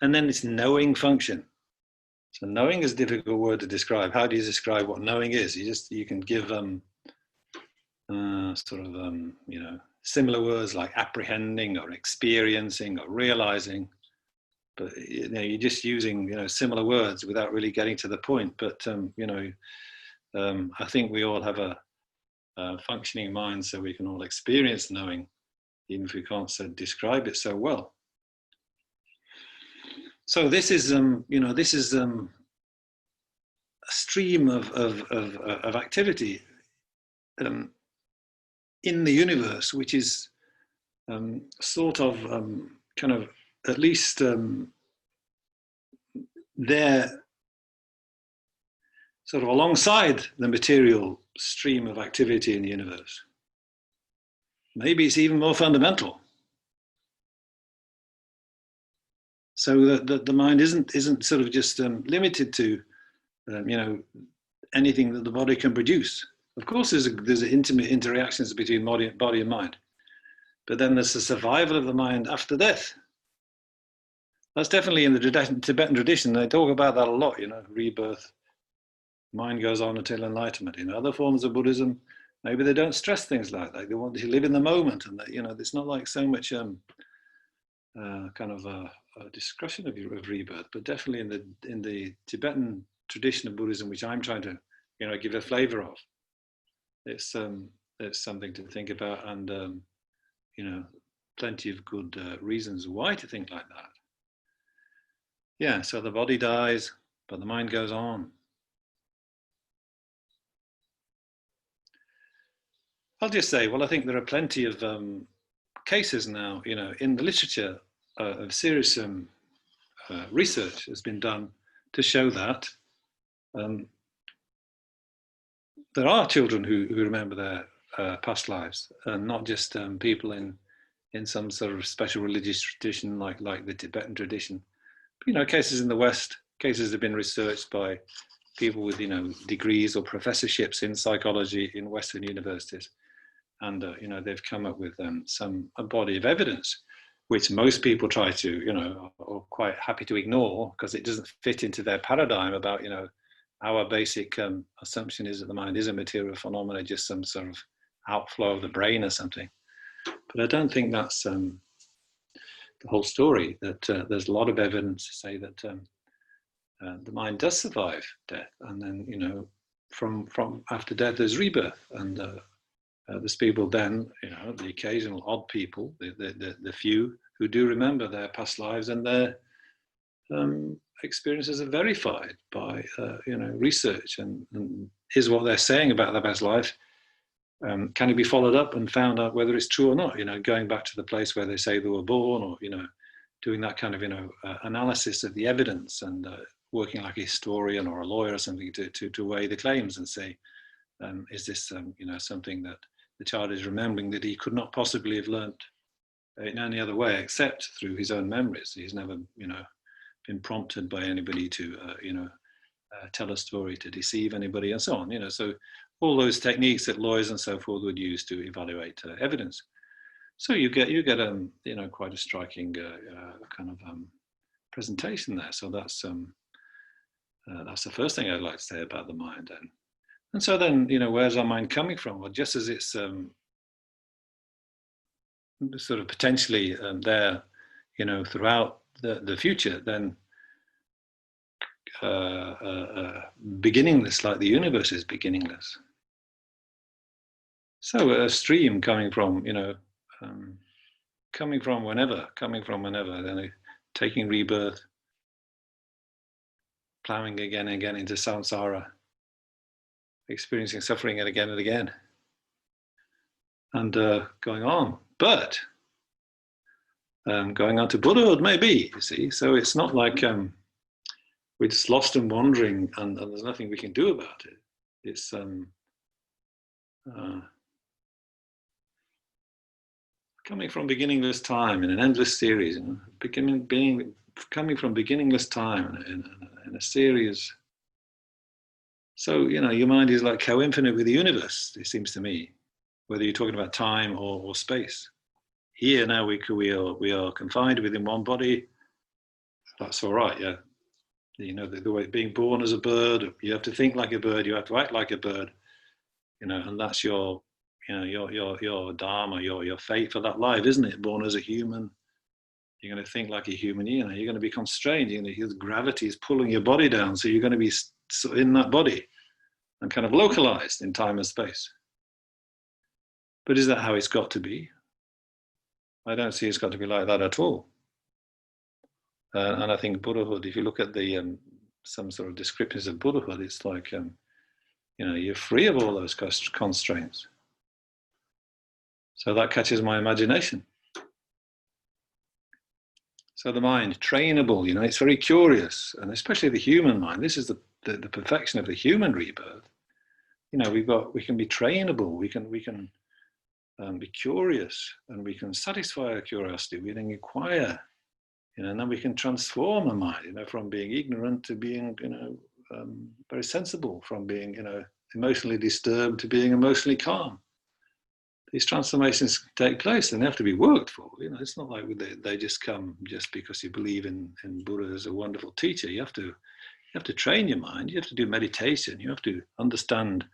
And then its knowing function. So knowing is a difficult word to describe. How do you describe what knowing is? You can give sort of you know, similar words like apprehending or experiencing or realizing, but you know, you're just using, you know, similar words without really getting to the point. But you know, I think we all have a functioning mind, so we can all experience knowing, even if we can't describe it so well. So this is you know, this is a stream of activity in the universe, which is sort of kind of at least there, sort of alongside the material stream of activity in the universe. Maybe it's even more fundamental. So that the mind isn't sort of just limited to you know, anything that the body can produce. Of course, there's intimate interactions between body and mind, but then there's the survival of the mind after death. That's definitely in the Tibetan tradition. They talk about that a lot, you know, rebirth, mind goes on until enlightenment. In other forms of Buddhism, maybe they don't stress things like that. They want to live in the moment, and that, you know, it's not like so much kind of discussion of rebirth, but definitely in the Tibetan tradition of Buddhism, which I'm trying to, give a flavor of. It's something to think about, and plenty of good reasons why to think like that. Yeah, so the body dies, but the mind goes on. I'll just say, well, I think there are plenty of cases now, in the literature of serious research has been done to show that there are children who remember their past lives, and not just people in some sort of special religious tradition like the Tibetan tradition. Cases in the West, cases have been researched by people with degrees or professorships in psychology in Western universities, and they've come up with a body of evidence which most people try to are quite happy to ignore because it doesn't fit into their paradigm about our basic assumption is that the mind is a material phenomenon, just some sort of outflow of the brain or something. But I don't think that's the whole story, that there's a lot of evidence to say that the mind does survive death, and then from after death there's rebirth, and there's people then, the occasional odd people, the few who do remember their past lives, and their experiences are verified by research, and is what they're saying about their past life, can it be followed up and found out whether it's true or not, going back to the place where they say they were born, or doing that kind of analysis of the evidence, and working like a historian or a lawyer or something to weigh the claims and say, is this something that the child is remembering that he could not possibly have learnt in any other way except through his own memories. He's never been prompted by anybody to tell a story to deceive anybody, and so on. So all those techniques that lawyers and so forth would use to evaluate evidence. So you get quite a striking kind of presentation there. So that's the first thing I'd like to say about the mind. And so then, where's our mind coming from? Well, just as it's sort of potentially there, throughout the future, then beginningless, like the universe is beginningless. So a stream coming from whenever, then taking rebirth, plowing again and again into samsara, experiencing suffering again and again, and going on. But going on to Buddhahood, maybe, you see. So it's not like we're just lost and wandering, and there's nothing we can do about it. It's coming from beginningless time in an endless series, coming from beginningless time in a series. So, your mind is like co-infinite with the universe, it seems to me, whether you're talking about time or space. Here now we are confined within one body. That's all right, yeah. The way being born as a bird, you have to think like a bird, you have to act like a bird, and that's your dharma, your fate for that life, isn't it? Born as a human, you're going to think like a human. You're going to be constrained. Gravity is pulling your body down, so you're going to be in that body and kind of localized in time and space. But is that how it's got to be? I don't see it's got to be like that at all. And I think Buddhahood, if you look at the some sort of descriptions of Buddhahood, it's like you're free of all those constraints. So that catches my imagination. So the mind, trainable, it's very curious, and especially the human mind. This is the perfection of the human rebirth. We can be trainable. We can be curious, and we can satisfy our curiosity. We can inquire, and then we can transform our mind, from being ignorant to being, very sensible, from being, emotionally disturbed to being emotionally calm. These transformations take place, and they have to be worked for. It's not like they just come just because you believe in Buddha as a wonderful teacher. You have to train your mind. You have to do meditation. You have to understand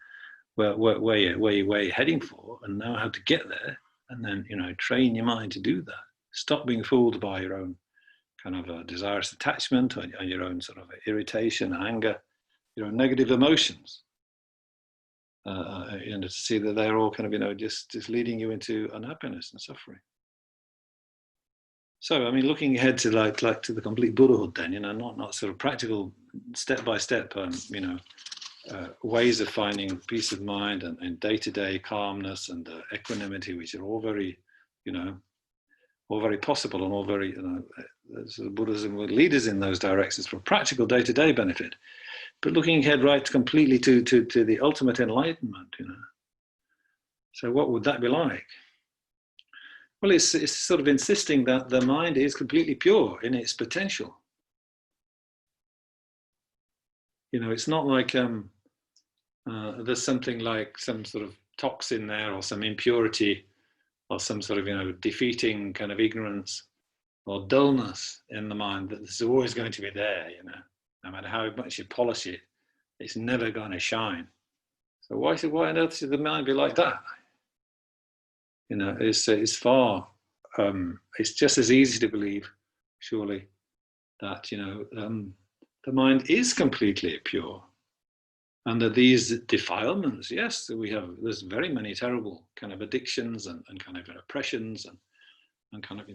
where you're heading for, and know how to get there, and then train your mind to do that. Stop being fooled by your own kind of a desirous attachment, or your own sort of irritation, anger, your own negative emotions. To see that they're all kind of, just leading you into unhappiness and suffering. So, I mean, looking ahead to like to the complete Buddhahood, then, not sort of practical, step-by-step, ways of finding peace of mind and day-to-day calmness and equanimity, which are all very, all very possible and all very, Buddhism will lead us in those directions for practical day-to-day benefit. But looking ahead right completely to the ultimate enlightenment, So what would that be like? Well, it's sort of insisting that the mind is completely pure in its potential. It's not like there's something like some sort of toxin there or some impurity or some sort of, defeating kind of ignorance or dullness in the mind that is always going to be there, no matter how much you polish it, it's never going to shine. So why on earth should the mind be like that? It's far, it's just as easy to believe, surely, that, the mind is completely pure. And that these defilements, yes, there's very many terrible kind of addictions and kind of oppressions and kind of,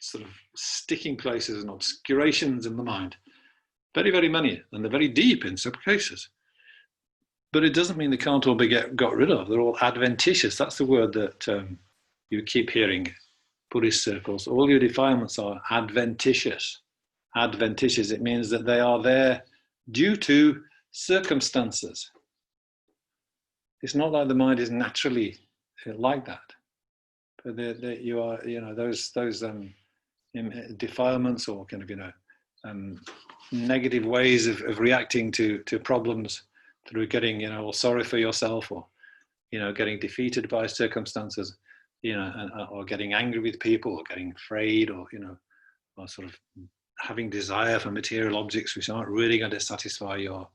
sort of sticking places and obscurations in the mind. Very, very many, and they're very deep in some cases. But it doesn't mean they can't all be got rid of. They're all adventitious. That's the word that you keep hearing, Buddhist circles. All your defilements are adventitious. Adventitious, it means that they are there due to circumstances. It's not like the mind is naturally like that. But you are, those defilements or kind of, negative ways of reacting to problems through getting, all sorry for yourself or, getting defeated by circumstances, or getting angry with people or getting afraid or, or sort of having desire for material objects which aren't really going to satisfy your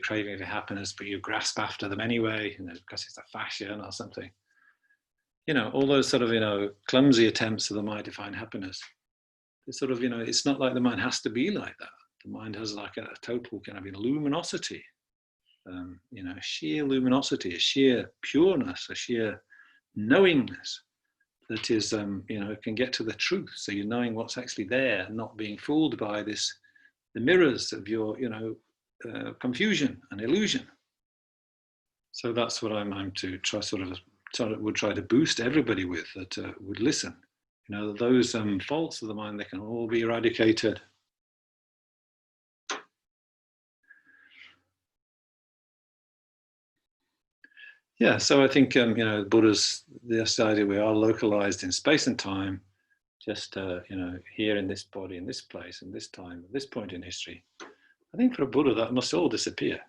craving for happiness, but you grasp after them anyway, because it's a fashion or something. All those sort of, clumsy attempts of the mind to find happiness. It's sort of, it's not like the mind has to be like that. The mind has like a total kind of luminosity, sheer luminosity, a sheer pureness, a sheer knowingness that is, can get to the truth. So you're knowing what's actually there, not being fooled by the mirrors of your, confusion and illusion. So that's what I'm to would try to boost everybody with, that would listen. Those faults of the mind, they can all be eradicated. Yeah, so I think, Buddha's, this idea we are localized in space and time, just, here in this body, in this place, in this time, at this point in history. I think for a Buddha, that must all disappear.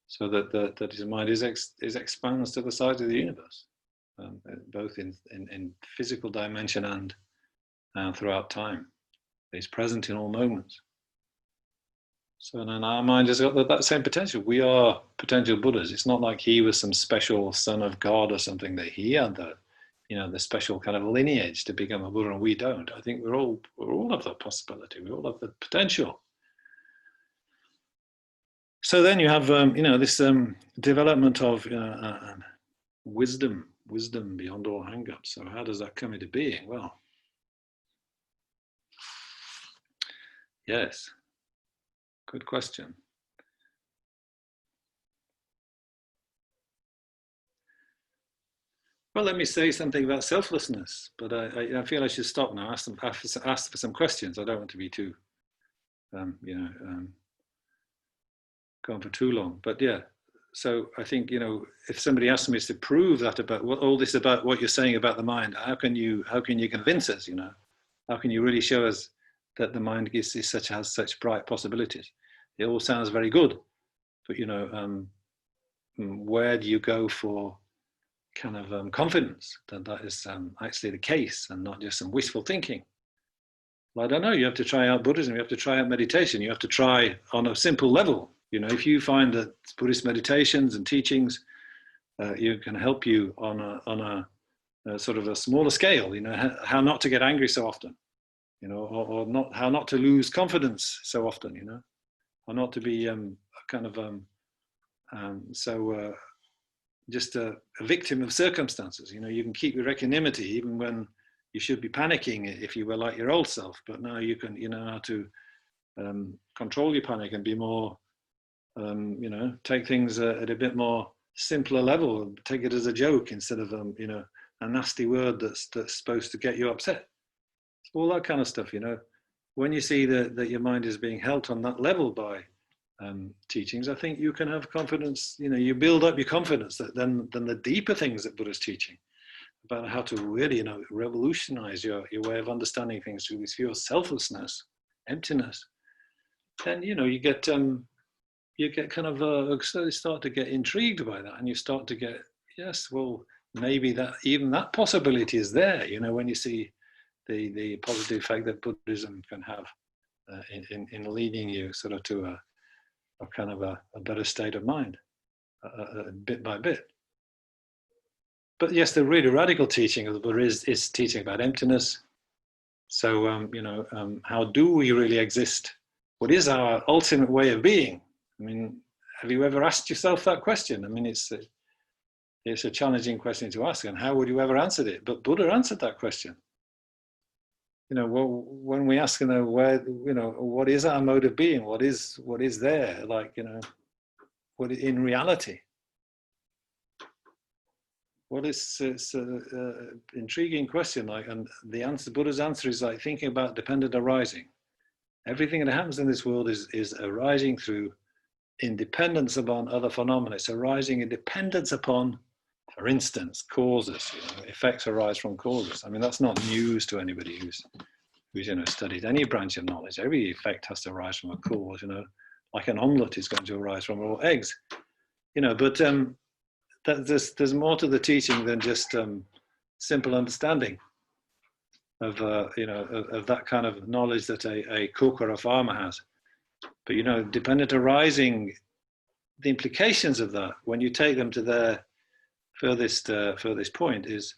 So that his mind is expands to the size of the universe, both in physical dimension and throughout time. He's present in all moments. So then our mind has got that same potential. We are potential Buddhas. It's not like he was some special son of God or something, that he had the special kind of lineage to become a Buddha, and we don't. I think we're all have that possibility. We all have the potential. So then you have, this development of wisdom beyond all hang-ups. So how does that come into being? Well, yes, good question. Well, let me say something about selflessness, but I feel I should stop now. Ask for some questions. I don't want to be too, gone for too long. But yeah, so I think, if somebody asks me to prove that about all this about what you're saying about the mind, how can you convince us? How can you really show us that the mind has such bright possibilities? It all sounds very good, but where do you go for kind of confidence that is actually the case and not just some wishful thinking? Well, I don't know. You have to try out Buddhism. You have to try out meditation. You have to try on a simple level. If you find that Buddhist meditations and teachings you can help you on sort of a smaller scale, you know, how not to get angry so often, you know, or not, how not to lose confidence so often, you know, or not to be just a victim of circumstances. You know, you can keep your equanimity even when you should be panicking if you were like your old self, but now you can, you know, how to control your panic and be more, you know, take things at a bit more simpler level, take it as a joke instead of, you know, a nasty word that's supposed to get you upset. All that kind of stuff, you know. When you see that your mind is being helped on that level by teachings, I think you can have confidence, you know, you build up your confidence that then the deeper things that Buddha's teaching about how to really, you know, revolutionize your way of understanding things through this view of selflessness, emptiness, then, you know, you get kind of start to get intrigued by that, and you start to get, yes, well, maybe that even that possibility is there, you know, when you see the positive effect that Buddhism can have in leading you sort of to a kind of a better state of mind, bit by bit. But yes, the really radical teaching of the Buddha is teaching about emptiness. So, you know, how do we really exist? What is our ultimate way of being? I mean, have you ever asked yourself that question? I mean, it's a challenging question to ask, and how would you ever answer it? But Buddha answered that question. You know, well, when we ask, you know, where, you know, what is our mode of being? What is there? Like, you know, what in reality? What is, it's an intriguing question. Like, and the answer, Buddha's answer is like thinking about dependent arising. Everything that happens in this world is arising through independence upon other phenomena. It's arising in dependence upon, for instance, causes. You know, effects arise from causes. I mean, that's not news to anybody who's you know, studied any branch of knowledge. Every effect has to arise from a cause. You know, like an omelette is going to arise from raw eggs. You know, but there's more to the teaching than just simple understanding of you know, of that kind of knowledge that a cook or a farmer has. But, you know, dependent arising, the implications of that, when you take them to their furthest point, is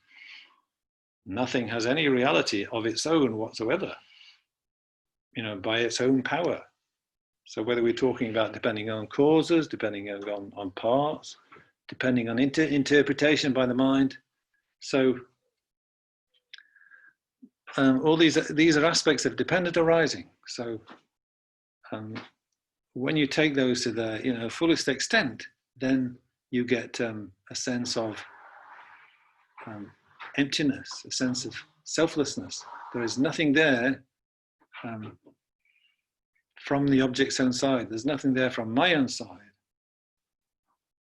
nothing has any reality of its own whatsoever, you know, by its own power. So whether we're talking about depending on causes, depending on parts, depending on interpretation by the mind. So all these are aspects of dependent arising. So when you take those to their, you know, fullest extent, then you get a sense of emptiness, a sense of selflessness. There is nothing there from the object's own side. There's nothing there from my own side.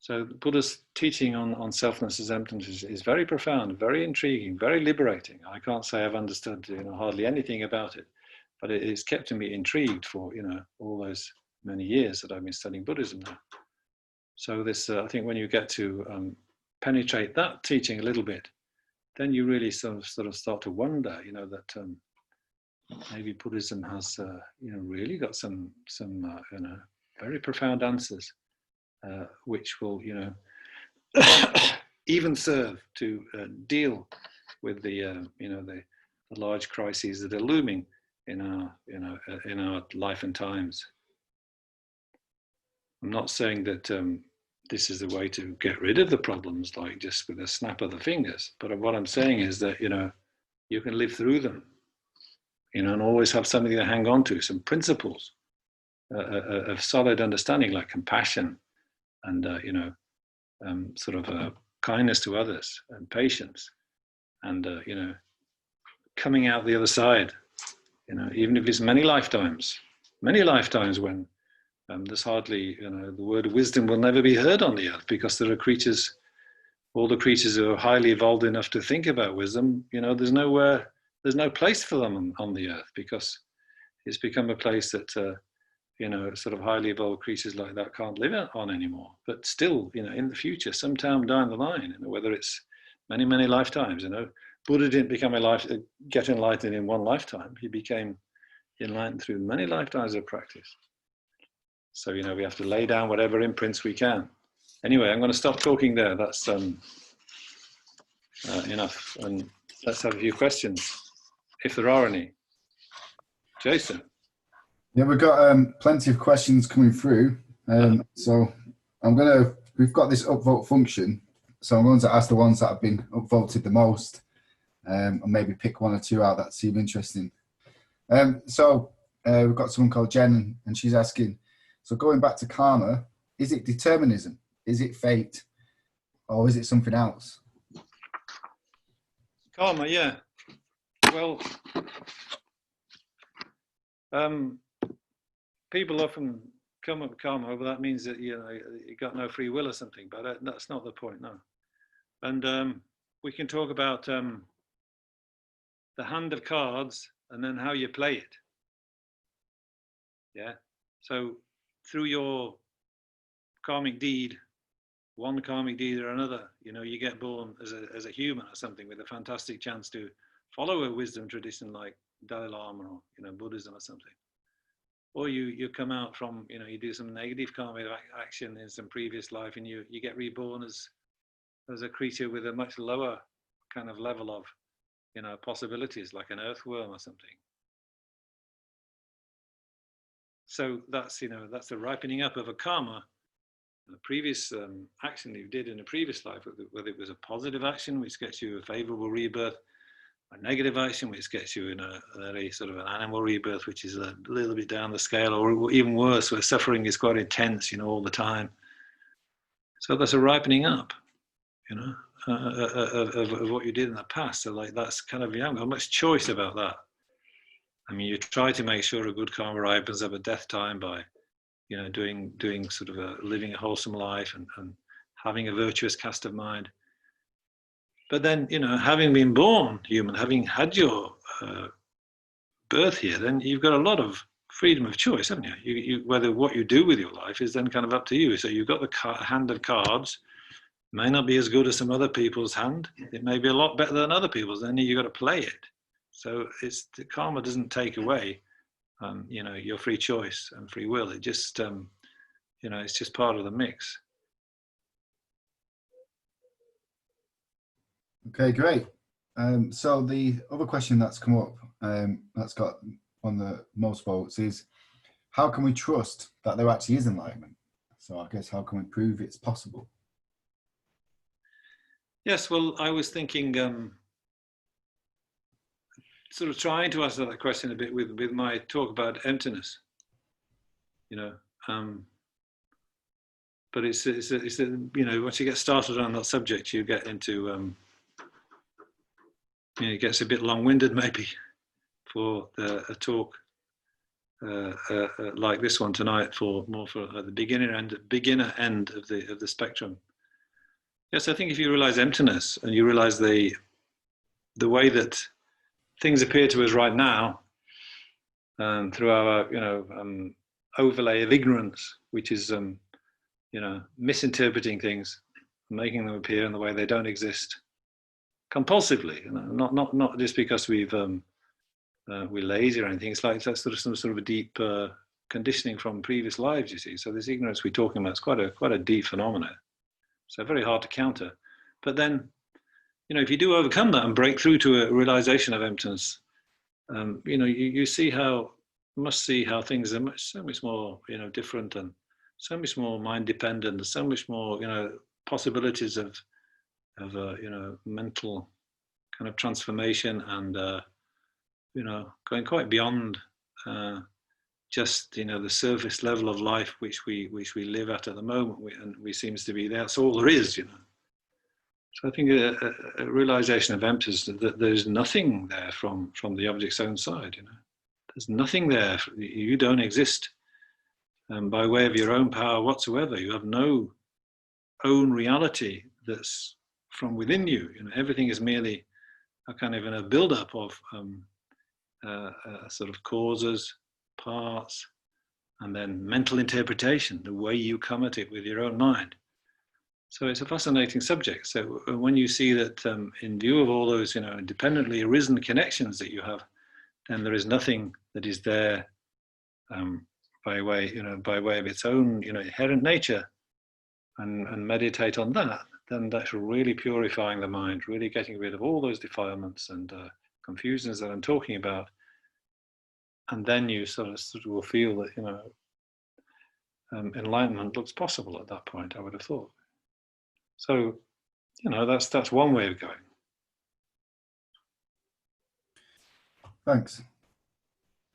So Buddha's teaching on selflessness and emptiness is very profound, very intriguing, very liberating. I can't say I've understood, you know, hardly anything about it, but it's kept me intrigued for, you know, all those many years that I've been studying Buddhism now. So this, I think, when you get to penetrate that teaching a little bit, then you really sort of start to wonder, you know, that maybe Buddhism has, you know, really got some you know, very profound answers, which will, you know, even serve to deal with the, you know, the large crises that are looming in our, you know, in our life and times. I'm not saying that this is the way to get rid of the problems, like just with a snap of the fingers. But what I'm saying is that, you know, you can live through them, you know, and always have something to hang on to, some principles of solid understanding, like compassion and, you know, sort of kindness to others and patience and, you know, coming out the other side, you know, even if it's many lifetimes when there's hardly, you know, the word of wisdom will never be heard on the earth, because there are creatures, all the creatures who are highly evolved enough to think about wisdom, you know, there's no place for them on the earth, because it's become a place that, you know, sort of highly evolved creatures like that can't live on anymore. But still, you know, in the future, sometime down the line, you know, whether it's many, many lifetimes, you know, Buddha didn't get enlightened in one lifetime. He became enlightened through many lifetimes of practice. So, you know, we have to lay down whatever imprints we can. Anyway, I'm going to stop talking there. That's enough. And let's have a few questions, if there are any. Jason. Yeah, we've got plenty of questions coming through. So we've got this upvote function. So I'm going to ask the ones that have been upvoted the most, and maybe pick one or two out that seem interesting. So we've got someone called Jen, and she's asking, so going back to karma, is it determinism? Is it fate? Or is it something else? Karma, yeah. Well, people often come up with karma, but that means that you got no free will or something. But that's not the point, no. And we can talk about the hand of cards and then how you play it. Yeah. So through your karmic deed, one karmic deed or another, you get born as a human or something with a fantastic chance to follow a wisdom tradition like Dalai Lama or Buddhism or something. Or you come out from, you do some negative karmic action in some previous life, and you get reborn as a creature with a much lower kind of level of, possibilities, like an earthworm or something. So that's the ripening up of a karma, a previous action that you did in a previous life, whether it was a positive action, which gets you a favorable rebirth, a negative action, which gets you in a very sort of an animal rebirth, which is a little bit down the scale, or even worse, where suffering is quite intense, all the time. So there's a ripening up, of what you did in the past. So like that's kind of, you haven't got much choice about that. I mean, you try to make sure a good karma ripens up at death time by, doing sort of living a wholesome life and having a virtuous cast of mind. But then, having been born human, having had your birth here, then you've got a lot of freedom of choice, haven't you? You whether what you do with your life is then kind of up to you. So you've got the hand of cards. May not be as good as some other people's hand. It may be a lot better than other people's. Then you've got to play it. So the karma doesn't take away, your free choice and free will. It just, it's just part of the mix. Okay, great. So the other question that's come up, that's got one of the most votes, is how can we trust that there actually is enlightenment? So I guess how can we prove it's possible? Yes, well, I was thinking, sort of trying to answer that question a bit with my talk about emptiness, but it's once you get started on that subject, you get into, it gets a bit long-winded maybe for a talk like this one tonight, for the beginner end of the spectrum. Yes, I think if you realize emptiness and you realize the way that things appear to us right now, through our overlay of ignorance, which is misinterpreting things, making them appear in the way they don't exist, compulsively, not just because we're lazy or anything. It's like that's some sort of a deep conditioning from previous lives, you see. So this ignorance we're talking about is quite a deep phenomenon. So very hard to counter. But then, if you do overcome that and break through to a realization of emptiness, you must see how things are so much more, different, and so much more mind dependent, and so much more, possibilities of mental kind of transformation, and going quite beyond just the surface level of life which we live at the moment, and we seems to be, that's all there is. So I think a realization of emptiness, that there's nothing there from the object's own side. There's nothing there. You don't exist by way of your own power whatsoever. You have no own reality that's from within you. Everything is merely a kind of a build-up of sort of causes, parts, and then mental interpretation, the way you come at it with your own mind. So it's a fascinating subject. So when you see that, in view of all those, independently arisen connections that you have, then there is nothing that is there by way of its own, inherent nature, and meditate on that, then that's really purifying the mind, really getting rid of all those defilements and confusions that I'm talking about. And then you sort of will feel that, you know, enlightenment looks possible at that point, I would have thought. So, you know, that's one way of going. Thanks.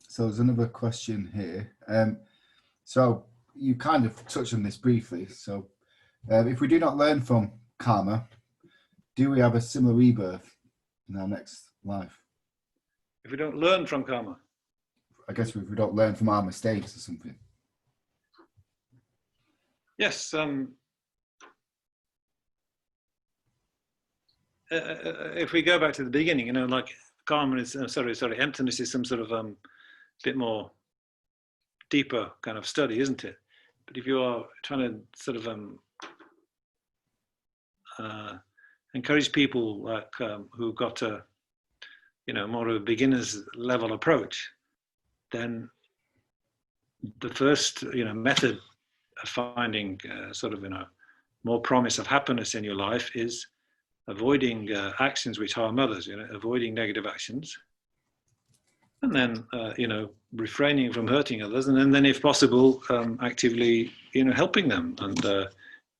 So there's another question here. So you kind of touched on this briefly. So if we do not learn from karma, do we have a similar rebirth in our next life? If we don't learn from karma? I guess if we don't learn from our mistakes or something. Yes. If we go back to the beginning, you know, like karma is, emptiness is some sort of bit more deeper kind of study, isn't it? But if you are trying to sort of encourage people like who've got a, you know, more of a beginner's level approach, then the first, you know, method of finding sort of, you know, more promise of happiness in your life is avoiding actions which harm others, you know, avoiding negative actions, and then, you know, refraining from hurting others, and then if possible, actively, you know, helping them and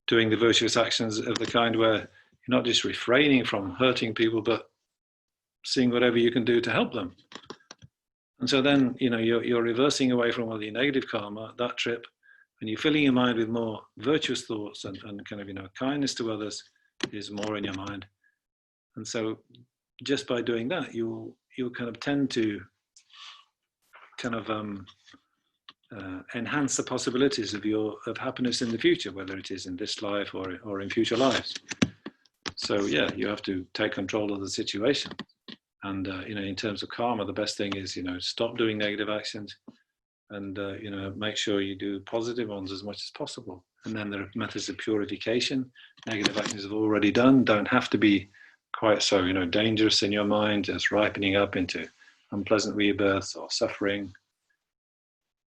doing the virtuous actions of the kind where you're not just refraining from hurting people, but seeing whatever you can do to help them. And so then, you know, you're reversing away from all the negative karma, that trip, and you're filling your mind with more virtuous thoughts and kind of, you know, kindness to others is more in your mind. And so just by doing that, you'll kind of tend to kind of enhance the possibilities of happiness in the future, whether it is in this life or in future lives. So yeah, you have to take control of the situation. And you know, in terms of karma, the best thing is, you know, stop doing negative actions and you know, make sure you do positive ones as much as possible. And then there are methods of purification. Negative actions have already done don't have to be quite so, you know, dangerous in your mind, just ripening up into unpleasant rebirths or suffering.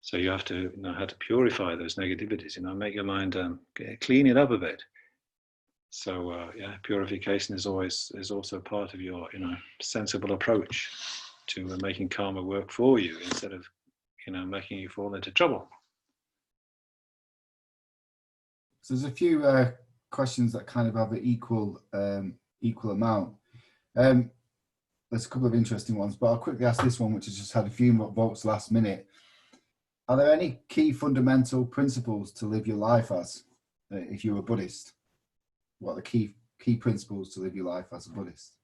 So you have to know how to purify those negativities, you know, make your mind clean it up a bit. So yeah, purification is also part of your, you know, sensible approach to making karma work for you instead of, you know, making you fall into trouble. So there's a few questions that kind of have an equal amount. There's a couple of interesting ones, but I'll quickly ask this one, which has just had a few votes last minute. Are there any key fundamental principles to live your life as, if you're a Buddhist? What are the key principles to live your life as a Buddhist?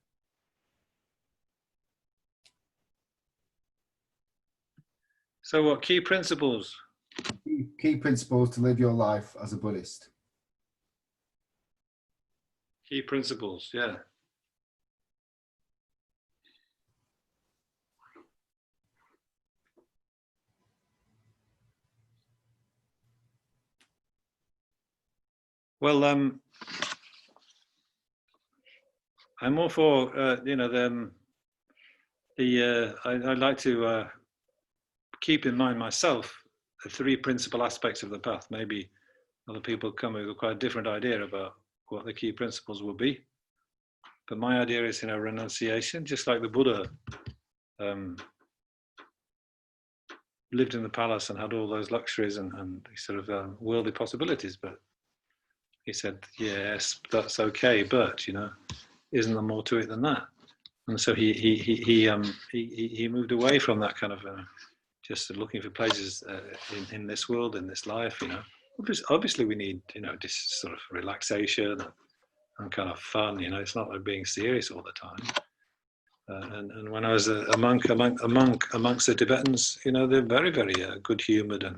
So what key principles? Key principles to live your life as a Buddhist. Key principles, yeah. Well, I'm more for you know, I'd like to keep in mind myself the three principal aspects of the path. Maybe other people come with a quite different idea about what the key principles will be. But my idea is, you know, renunciation, just like the Buddha lived in the palace and had all those luxuries and sort of worldly possibilities. But he said, yes, that's okay, but, you know, isn't there more to it than that? And so he moved away from that kind of just looking for pleasures in this world, in this life, you know. Obviously we need, you know, this sort of relaxation and kind of fun, you know. It's not like being serious all the time. And when I was a monk amongst the Tibetans, you know, they're very, very good-humoured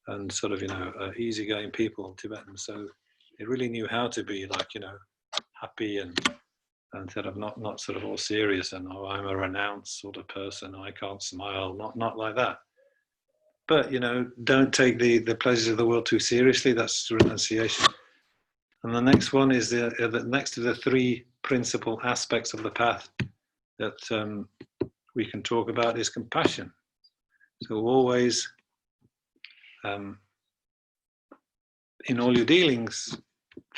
and sort of, you know, easygoing people, Tibetans. So they really knew how to be like, you know, happy and sort of not sort of all serious and, oh, I'm a renounced sort of person, I can't smile, not like that. But, you know, don't take the pleasures of the world too seriously. That's renunciation. And the next one is the next to the three principal aspects of the path that we can talk about is compassion. So always, in all your dealings,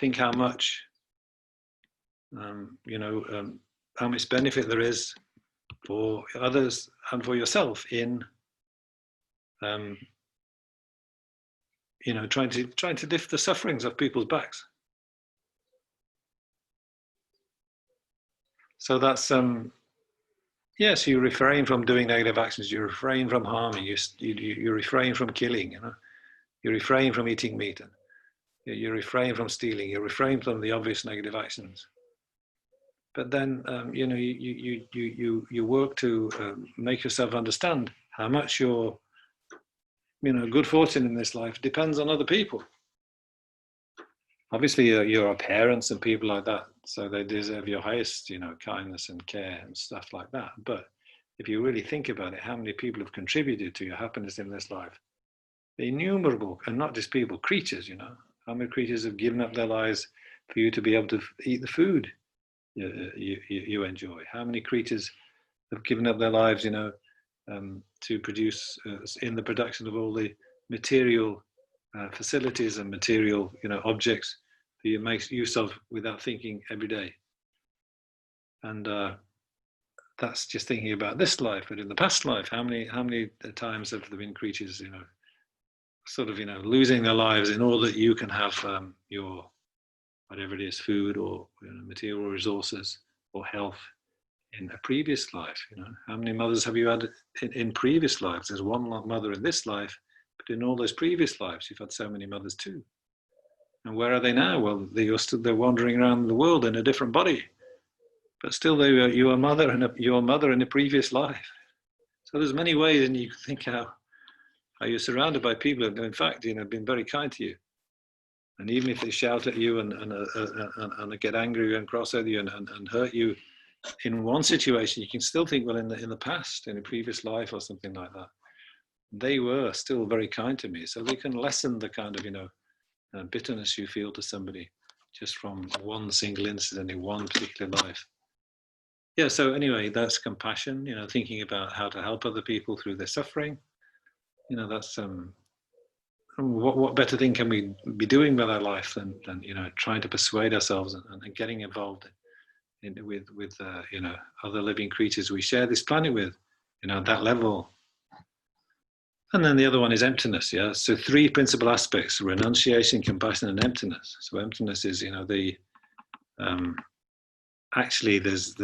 think how much how much benefit there is for others and for yourself in trying to lift the sufferings of people's backs. So that's yes, you refrain from doing negative actions, you refrain from harming, you refrain from killing, you refrain from eating meat, and you refrain from stealing, you refrain from the obvious negative actions. But then you work to make yourself understand how much your good fortune in this life depends on other people. Obviously, your parents and people like that, so they deserve your highest, kindness and care and stuff like that. But if you really think about it, how many people have contributed to your happiness in this life? Innumerable, and not just people, creatures. How many creatures have given up their lives for you to be able to eat the food you enjoy? How many creatures have given up their lives, to produce in the production of all the material facilities and material, objects that you make use of without thinking every day. And that's just thinking about this life. But in the past life, how many times have there been creatures, losing their lives in order that you can have your whatever it is, food or material resources or health in a previous life? How many mothers have you had in previous lives? There's one mother in this life, but in all those previous lives, you've had so many mothers too. And where are they now? Well, they're wandering around the world in a different body, but still they were your mother in a previous life. So there's many ways, and you think how you're surrounded by people who have, in fact, been very kind to you. And even if they shout at you and get angry and cross at you and hurt you in one situation, you can still think, well, in the past, in a previous life or something like that, they were still very kind to me. So they can lessen the kind of bitterness you feel to somebody just from one single incident in one particular life. Yeah, so anyway, that's compassion, thinking about how to help other people through their suffering. That's what better thing can we be doing with our life than trying to persuade ourselves and getting involved with other living creatures we share this planet with, that level. And then the other one is emptiness. Yeah, so three principal aspects: renunciation, compassion, and emptiness. So emptiness is actually there's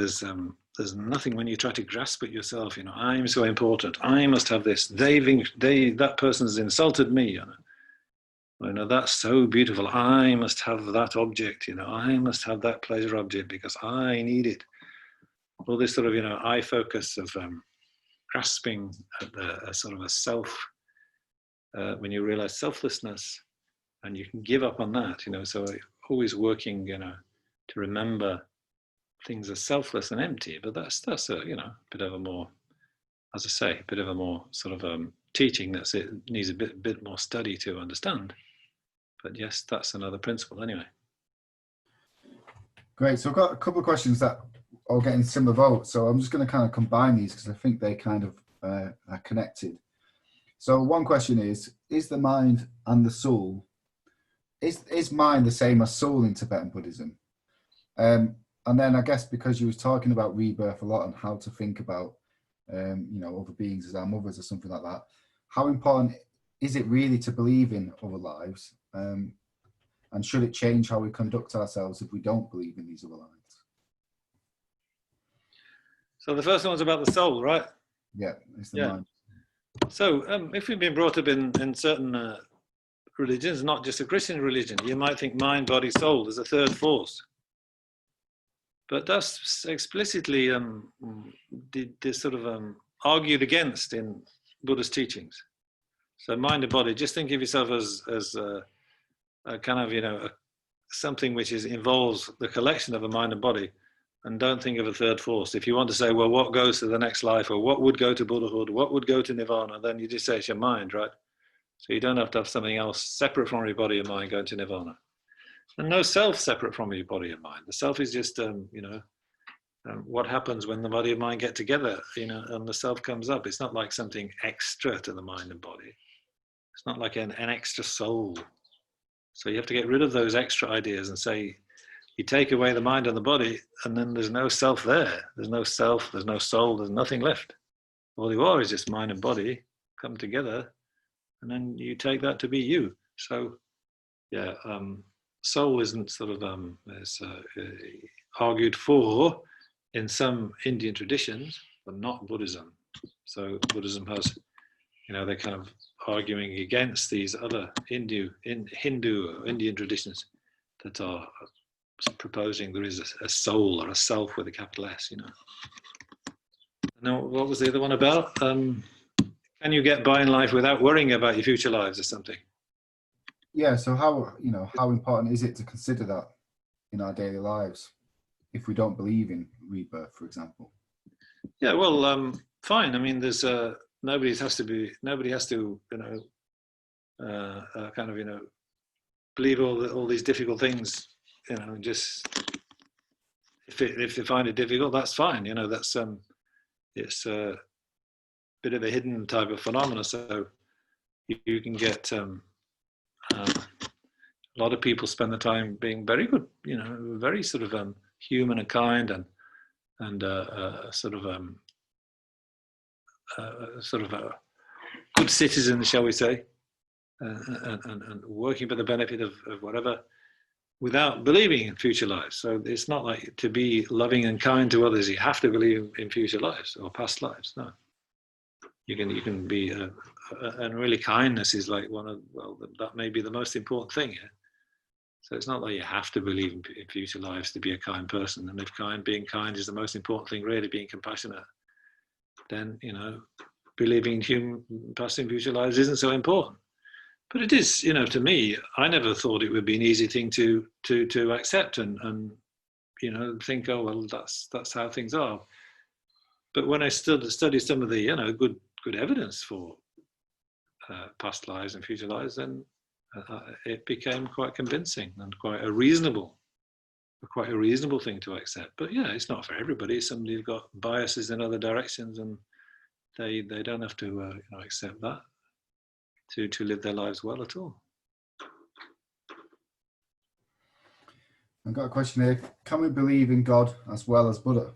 nothing when you try to grasp it yourself. I'm so important, I must have this, that person has insulted me, that's so beautiful, I must have that object, I must have that pleasure object because I need it. All this sort of I focus of grasping at a sort of a self, when you realize selflessness and you can give up on that, so always working to remember things are selfless and empty. But that's a bit of a more, as I say, a bit of a more sort of teaching it needs a bit more study to understand. But yes, that's another principle anyway. Great. So I've got a couple of questions that are getting similar votes. So I'm just going to kind of combine these because I think they kind of are connected. So one question is the mind and the soul, is mind the same as soul in Tibetan Buddhism? And then I guess because you was talking about rebirth a lot and how to think about, other beings as our mothers or something like that, how important is it really to believe in other lives? And should it change how we conduct ourselves if we don't believe in these other lives? So the first one's about the soul, right? Yeah, it's the mind. So if we've been brought up in certain religions, not just a Christian religion, you might think mind, body, soul is a third force. But that's explicitly sort of argued against in Buddhist teachings. So mind and body, just think of yourself as a kind of, something which involves the collection of a mind and body, and don't think of a third force. If you want to say, well, what goes to the next life, or what would go to Buddhahood, what would go to Nirvana, then you just say it's your mind, right? So you don't have to have something else separate from your body and mind going to Nirvana. And no self separate from your body and mind. The self is just, what happens when the body and mind get together, and the self comes up. It's not like something extra to the mind and body. It's not like an extra soul. So you have to get rid of those extra ideas and say, you take away the mind and the body, and then there's no self there. There's no self, there's no soul, there's nothing left. All you are is just mind and body come together, and then you take that to be you. So, yeah, soul isn't sort of argued for in some Indian traditions, but not Buddhism. So Buddhism has, they're kind of arguing against these other Hindu or Indian traditions that are proposing there is a soul or a self with a capital S. Now, what was the other one about? Can you get by in life without worrying about your future lives or something? Yeah. So how important is it to consider that in our daily lives if we don't believe in rebirth, for example? Yeah. Well, fine. I mean, there's nobody has to believe all these difficult things. Just if they find it difficult, that's fine. That's it's a bit of a hidden type of phenomena. So you can get a lot of people spend the time being very good, very sort of human and kind and good citizens, shall we say, and working for the benefit of whatever, without believing in future lives. So it's not like to be loving and kind to others, you have to believe in future lives or past lives. No, you can be, and really kindness is like that may be the most important thing. Yeah? So it's not like you have to believe in future lives to be a kind person. And if being kind is the most important thing, really being compassionate, then, believing in past and future lives isn't so important. But it is, to me, I never thought it would be an easy thing to accept and think, oh, well, that's how things are. But when I studied some of the, good evidence for past lives and future lives, then it became quite convincing and quite a reasonable thing to accept. But yeah, it's not for everybody. Somebody who's got biases in other directions, and they don't have to accept that to live their lives well at all. I've got a question here. Can we believe in God as well as Buddha?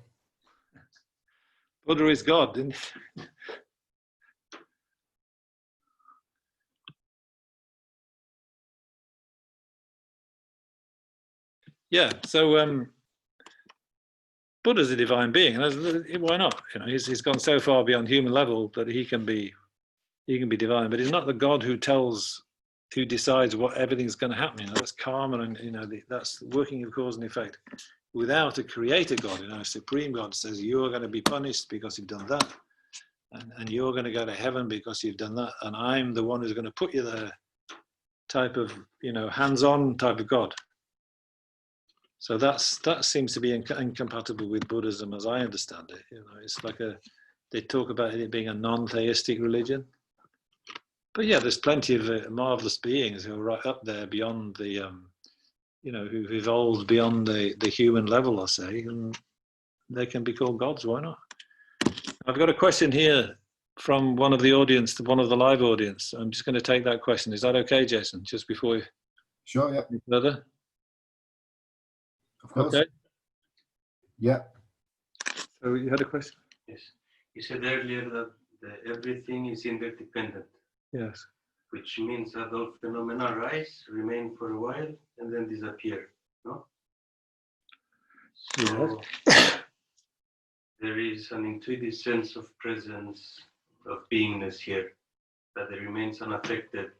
Buddha is God, isn't it? Yeah, so Buddha's a divine being, and why not? He's gone so far beyond human level that he can be divine, but he's not the God who decides what everything's going to happen. That's karma, and that's working of cause and effect. Without a creator God, a supreme God says you're going to be punished because you've done that, and you're going to go to heaven because you've done that, and I'm the one who's going to put you there. Type of hands-on type of God. So that seems to be incompatible with Buddhism, as I understand it. It's like they talk about it being a non-theistic religion. But yeah, there's plenty of marvelous beings who are right up there beyond the, who've evolved beyond the human level, I say, and they can be called gods. Why not? I've got a question here from one of the audience, one of the live audience. I'm just going to take that question. Is that okay, Jason? Just before you. Sure. Yeah. Further. Of course. Okay. Yeah. So you had a question? Yes. You said earlier that everything is interdependent. Yes. Which means that all phenomena rise, remain for a while, and then disappear. No? So there is an intuitive sense of presence, of beingness here, that it remains unaffected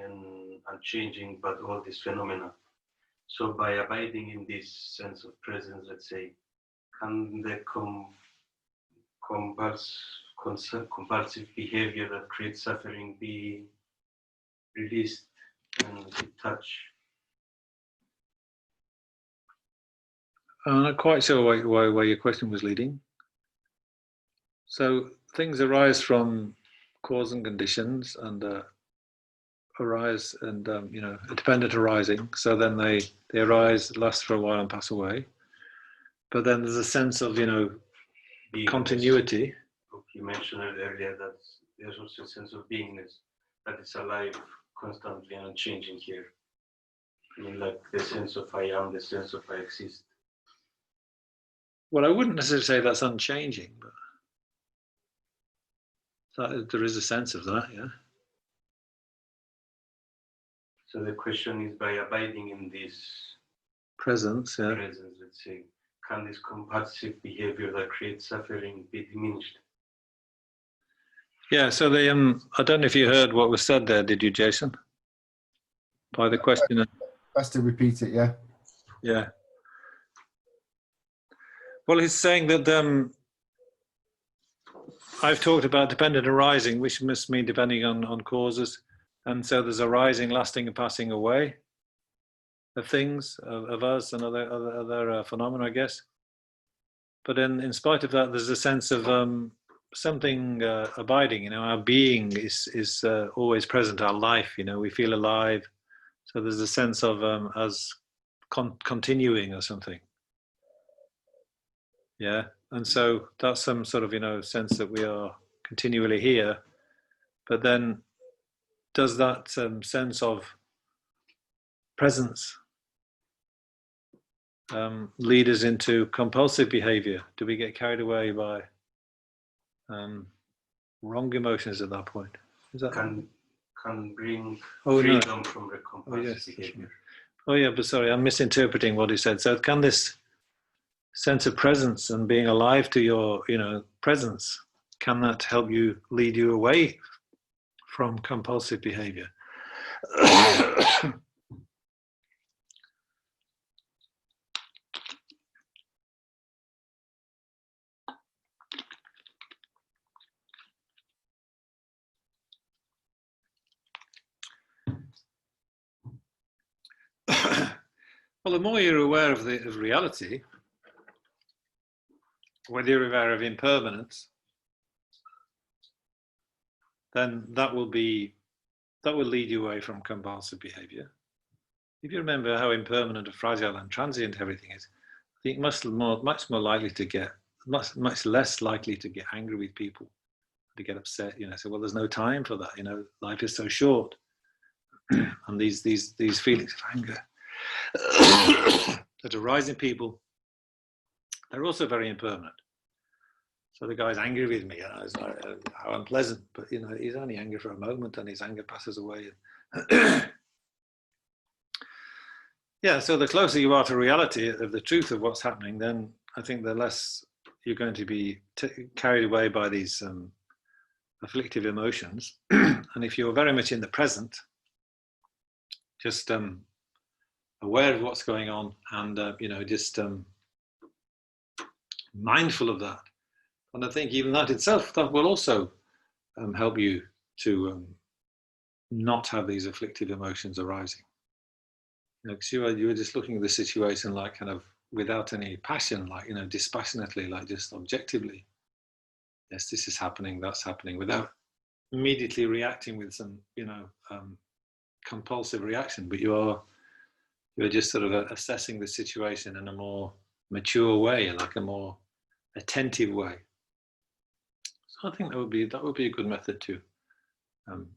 and unchanging, but all these phenomena. So by abiding in this sense of presence, let's say, can the compulsive behavior that creates suffering be released and detached? I'm not quite sure where your question was leading. So things arise from cause and conditions, and arise, and a dependent arising. So then they arise, last for a while, and pass away. But then there's a sense of continuity. You mentioned earlier that there's also a sense of beingness that is alive constantly and unchanging here. I mean, like the sense of I am, the sense of I exist. Well, I wouldn't necessarily say that's unchanging, but there is a sense of that, yeah. So the question is, by abiding in this Presence, yeah. presence, let's say, can this compulsive behavior that creates suffering be diminished? Yeah, so I don't know if you heard what was said there, did you, Jason? By the questioner. Best to repeat it, yeah. Yeah. Well, he's saying that I've talked about dependent arising, which must mean depending on causes. And so there's arising, lasting, and passing away of things, of us and other phenomena, I guess. But in spite of that, there's a sense of something abiding. You know, our being is always present. Our life, you know, we feel alive. So there's a sense of us continuing or something. Yeah, and so that's some sort of, you know, sense that we are continually here. But then, does that sense of presence lead us into compulsive behavior? Do we get carried away by wrong emotions at that point? Is that can bring Oh, no. freedom from the compulsive yes, behavior? Oh yeah, but sorry, I'm misinterpreting what he said. So can this sense of presence and being alive to your, you know, presence, can that help you, lead you away from compulsive behavior? Well, the more you're aware of reality, whether you're aware of impermanence, then that will lead you away from compulsive behavior. If you remember how impermanent and fragile and transient everything is, I think much more likely to get, much less likely to get angry with people, to get upset. You know, say, well, there's no time for that. You know, life is so short, and these feelings of anger that arise in people, they're also very impermanent. So the guy's angry with me, it's like, how unpleasant, but you know, he's only angry for a moment and his anger passes away. Yeah, so the closer you are to reality of the truth of what's happening, then I think the less you're going to be carried away by these afflictive emotions. And if you're very much in the present, just aware of what's going on and, you know, just mindful of that. And I think even that itself, that will also help you to not have these afflictive emotions arising. You know, 'cause you were just looking at the situation like kind of without any passion, like, you know, dispassionately, like just objectively. Yes, this is happening, that's happening, without immediately reacting with some, you know, compulsive reaction. But you're just sort of assessing the situation in a more mature way, like a more attentive way. So I think that would be a good method to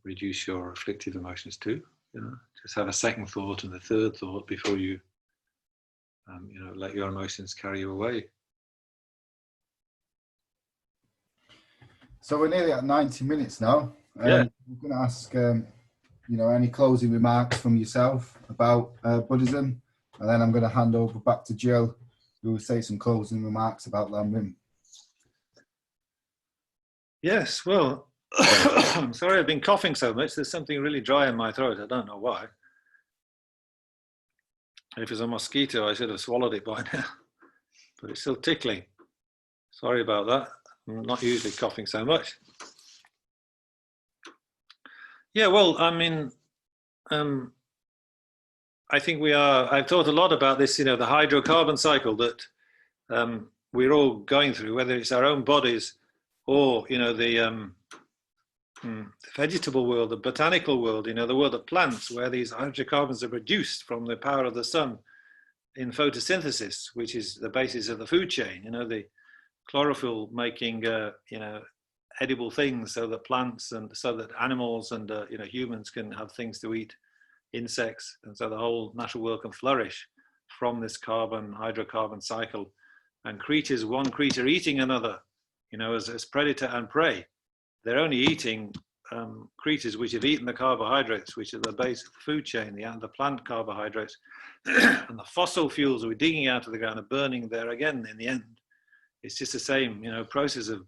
reduce your afflictive emotions too. You know, just have a second thought and a third thought before you, you know, let your emotions carry you away. So we're nearly at 90 minutes now. Yeah. I'm going to ask, you know, any closing remarks from yourself about Buddhism, and then I'm going to hand over back to Jill, who will say some closing remarks about Lamrim. Yes, well, I'm sorry I've been coughing so much. There's something really dry in my throat. I don't know why. If it's a mosquito, I should have swallowed it by now, but it's still tickling. Sorry about that. I'm not usually coughing so much. Yeah, well, I mean, I think I've thought a lot about this, you know, the hydrocarbon cycle that we're all going through, whether it's our own bodies or, you know, the vegetable world, the botanical world, you know, the world of plants, where these hydrocarbons are produced from the power of the sun in photosynthesis, which is the basis of the food chain, you know, the chlorophyll making, you know, edible things so that plants and so that animals and, you know, humans can have things to eat insects, and so the whole natural world can flourish from this hydrocarbon cycle. And creatures, one creature eating another, you know, as predator and prey. They're only eating creatures which have eaten the carbohydrates, which are the base of the food chain, the plant carbohydrates, and the fossil fuels we're digging out of the ground are burning there again in the end. It's just the same, you know, process of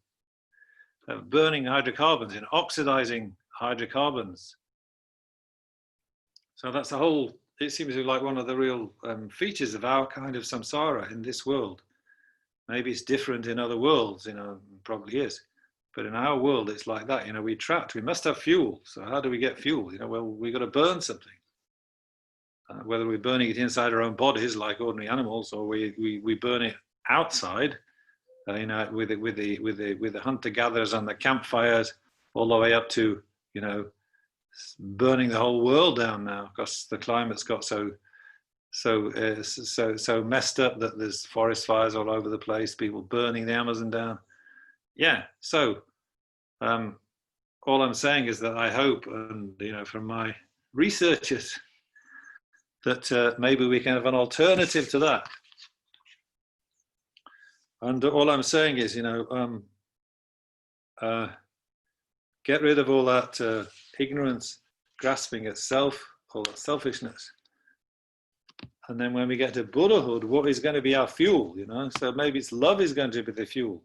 burning hydrocarbons and oxidizing hydrocarbons. So that's the whole, it seems like one of the real features of our kind of samsara in this world. Maybe it's different in other worlds, you know, probably is. But in our world, it's like that, you know, we're trapped. We must have fuel. So how do we get fuel? You know, well, we've got to burn something. Whether we're burning it inside our own bodies like ordinary animals, or we burn it outside, you know, with the hunter-gatherers and the campfires, all the way up to, you know, burning the whole world down now because the climate's got so messed up that there's forest fires all over the place, people burning the Amazon down. Yeah, so all I'm saying is that I hope, and you know, from my researchers, that maybe we can have an alternative to that. And all I'm saying is, you know, get rid of all that ignorance, grasping at self, all that selfishness. And then when we get to Buddhahood, what is going to be our fuel, you know? So maybe it's love is going to be the fuel.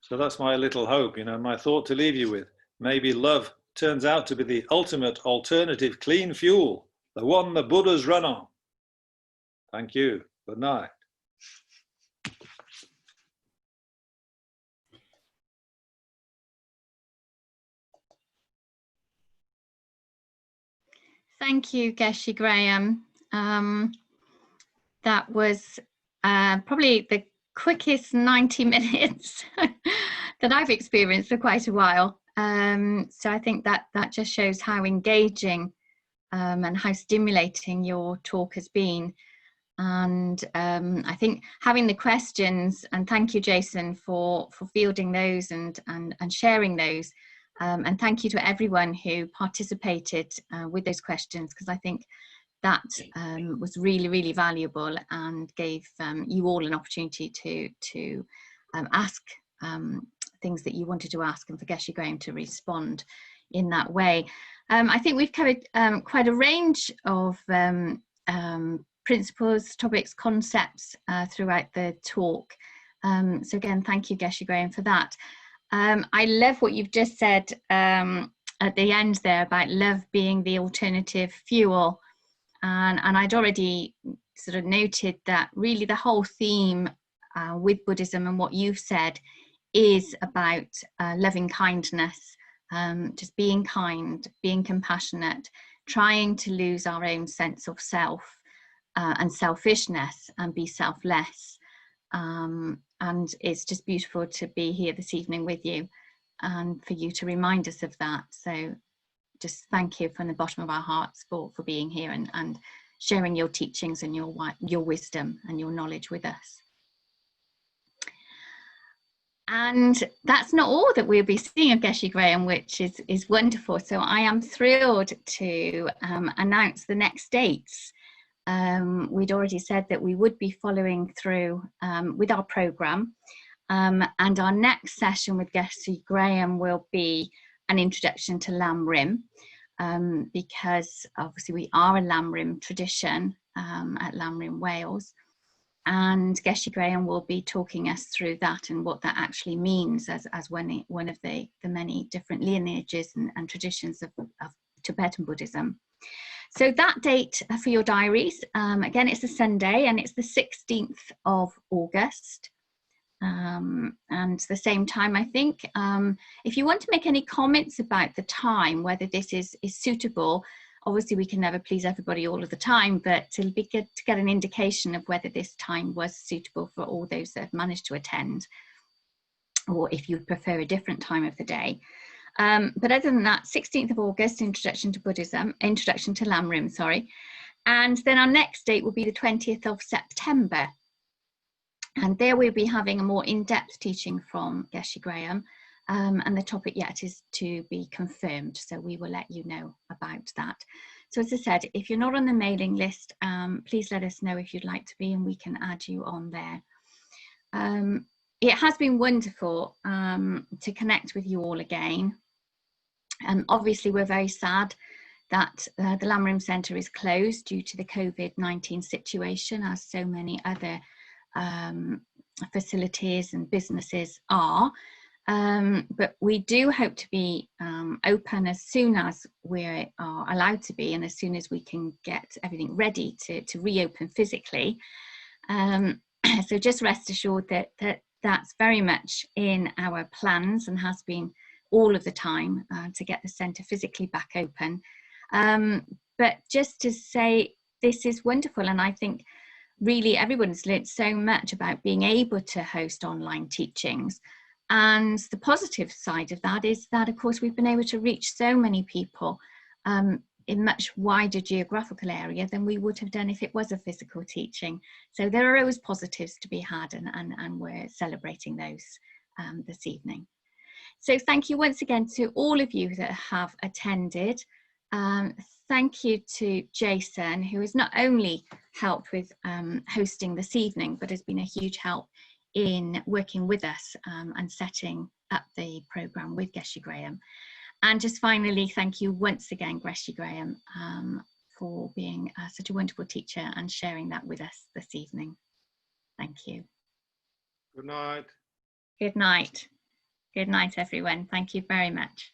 So that's my little hope, you know, my thought to leave you with. Maybe love turns out to be the ultimate alternative clean fuel, the one the Buddhas run on. Thank you. Good night. Thank you, Geshe Graham. That was probably the quickest 90 minutes that I've experienced for quite a while. So I think that just shows how engaging and how stimulating your talk has been. And I think having the questions, and thank you, Jason, for fielding those and sharing those. And thank you to everyone who participated with those questions, because I think that was really, really valuable and gave you all an opportunity to ask things that you wanted to ask, and for Geshe Graham to respond in that way. I think we've covered quite a range of principles, topics, concepts throughout the talk. So again, thank you, Geshe Graham, for that. I love what you've just said at the end there about love being the alternative fuel. And I'd already sort of noted that really the whole theme with Buddhism and what you've said is about loving kindness, just being kind, being compassionate, trying to lose our own sense of self and selfishness and be selfless. And it's just beautiful to be here this evening with you and for you to remind us of that. So just thank you from the bottom of our hearts for being here and sharing your teachings and your wisdom and your knowledge with us. And that's not all that we'll be seeing of Geshe Graham, which is wonderful. So I am thrilled to announce the next dates. We'd already said that we would be following through with our programme, and our next session with Geshe Graham will be an introduction to Lam Rim, because obviously we are a Lam Rim tradition at Lam Rim Wales, and Geshe Graham will be talking us through that and what that actually means as one of the many different lineages and traditions of Tibetan Buddhism. So that date for your diaries, again, it's a Sunday and it's the 16th of August. And the same time, I think. If you want to make any comments about the time, whether this is suitable, obviously we can never please everybody all of the time, but it'll be good to get an indication of whether this time was suitable for all those that have managed to attend, or if you prefer a different time of the day. But other than that, 16th of August, introduction to Lam Rim, sorry. And then our next date will be the 20th of September. And there we'll be having a more in-depth teaching from Geshe Graham. And the topic yet is to be confirmed. So we will let you know about that. So as I said, if you're not on the mailing list, please let us know if you'd like to be, and we can add you on there. It has been wonderful to connect with you all again. Obviously, we're very sad that the Lamrim Centre is closed due to the COVID-19 situation, as so many other facilities and businesses are. But we do hope to be open as soon as we are allowed to be, and as soon as we can get everything ready to reopen physically. So just rest assured that that's very much in our plans, and has been all of the time, to get the centre physically back open. But just to say, this is wonderful, and I think really everyone's learned so much about being able to host online teachings. And the positive side of that is that, of course, we've been able to reach so many people in much wider geographical area than we would have done if it was a physical teaching. So there are always positives to be had, and we're celebrating those this evening. So thank you once again to all of you that have attended. Thank you to Jason, who has not only helped with hosting this evening, but has been a huge help in working with us and setting up the programme with Geshe Graham. And just finally, thank you once again, Geshe Graham, for being such a wonderful teacher and sharing that with us this evening. Thank you. Good night. Good night. Good night, everyone. Thank you very much.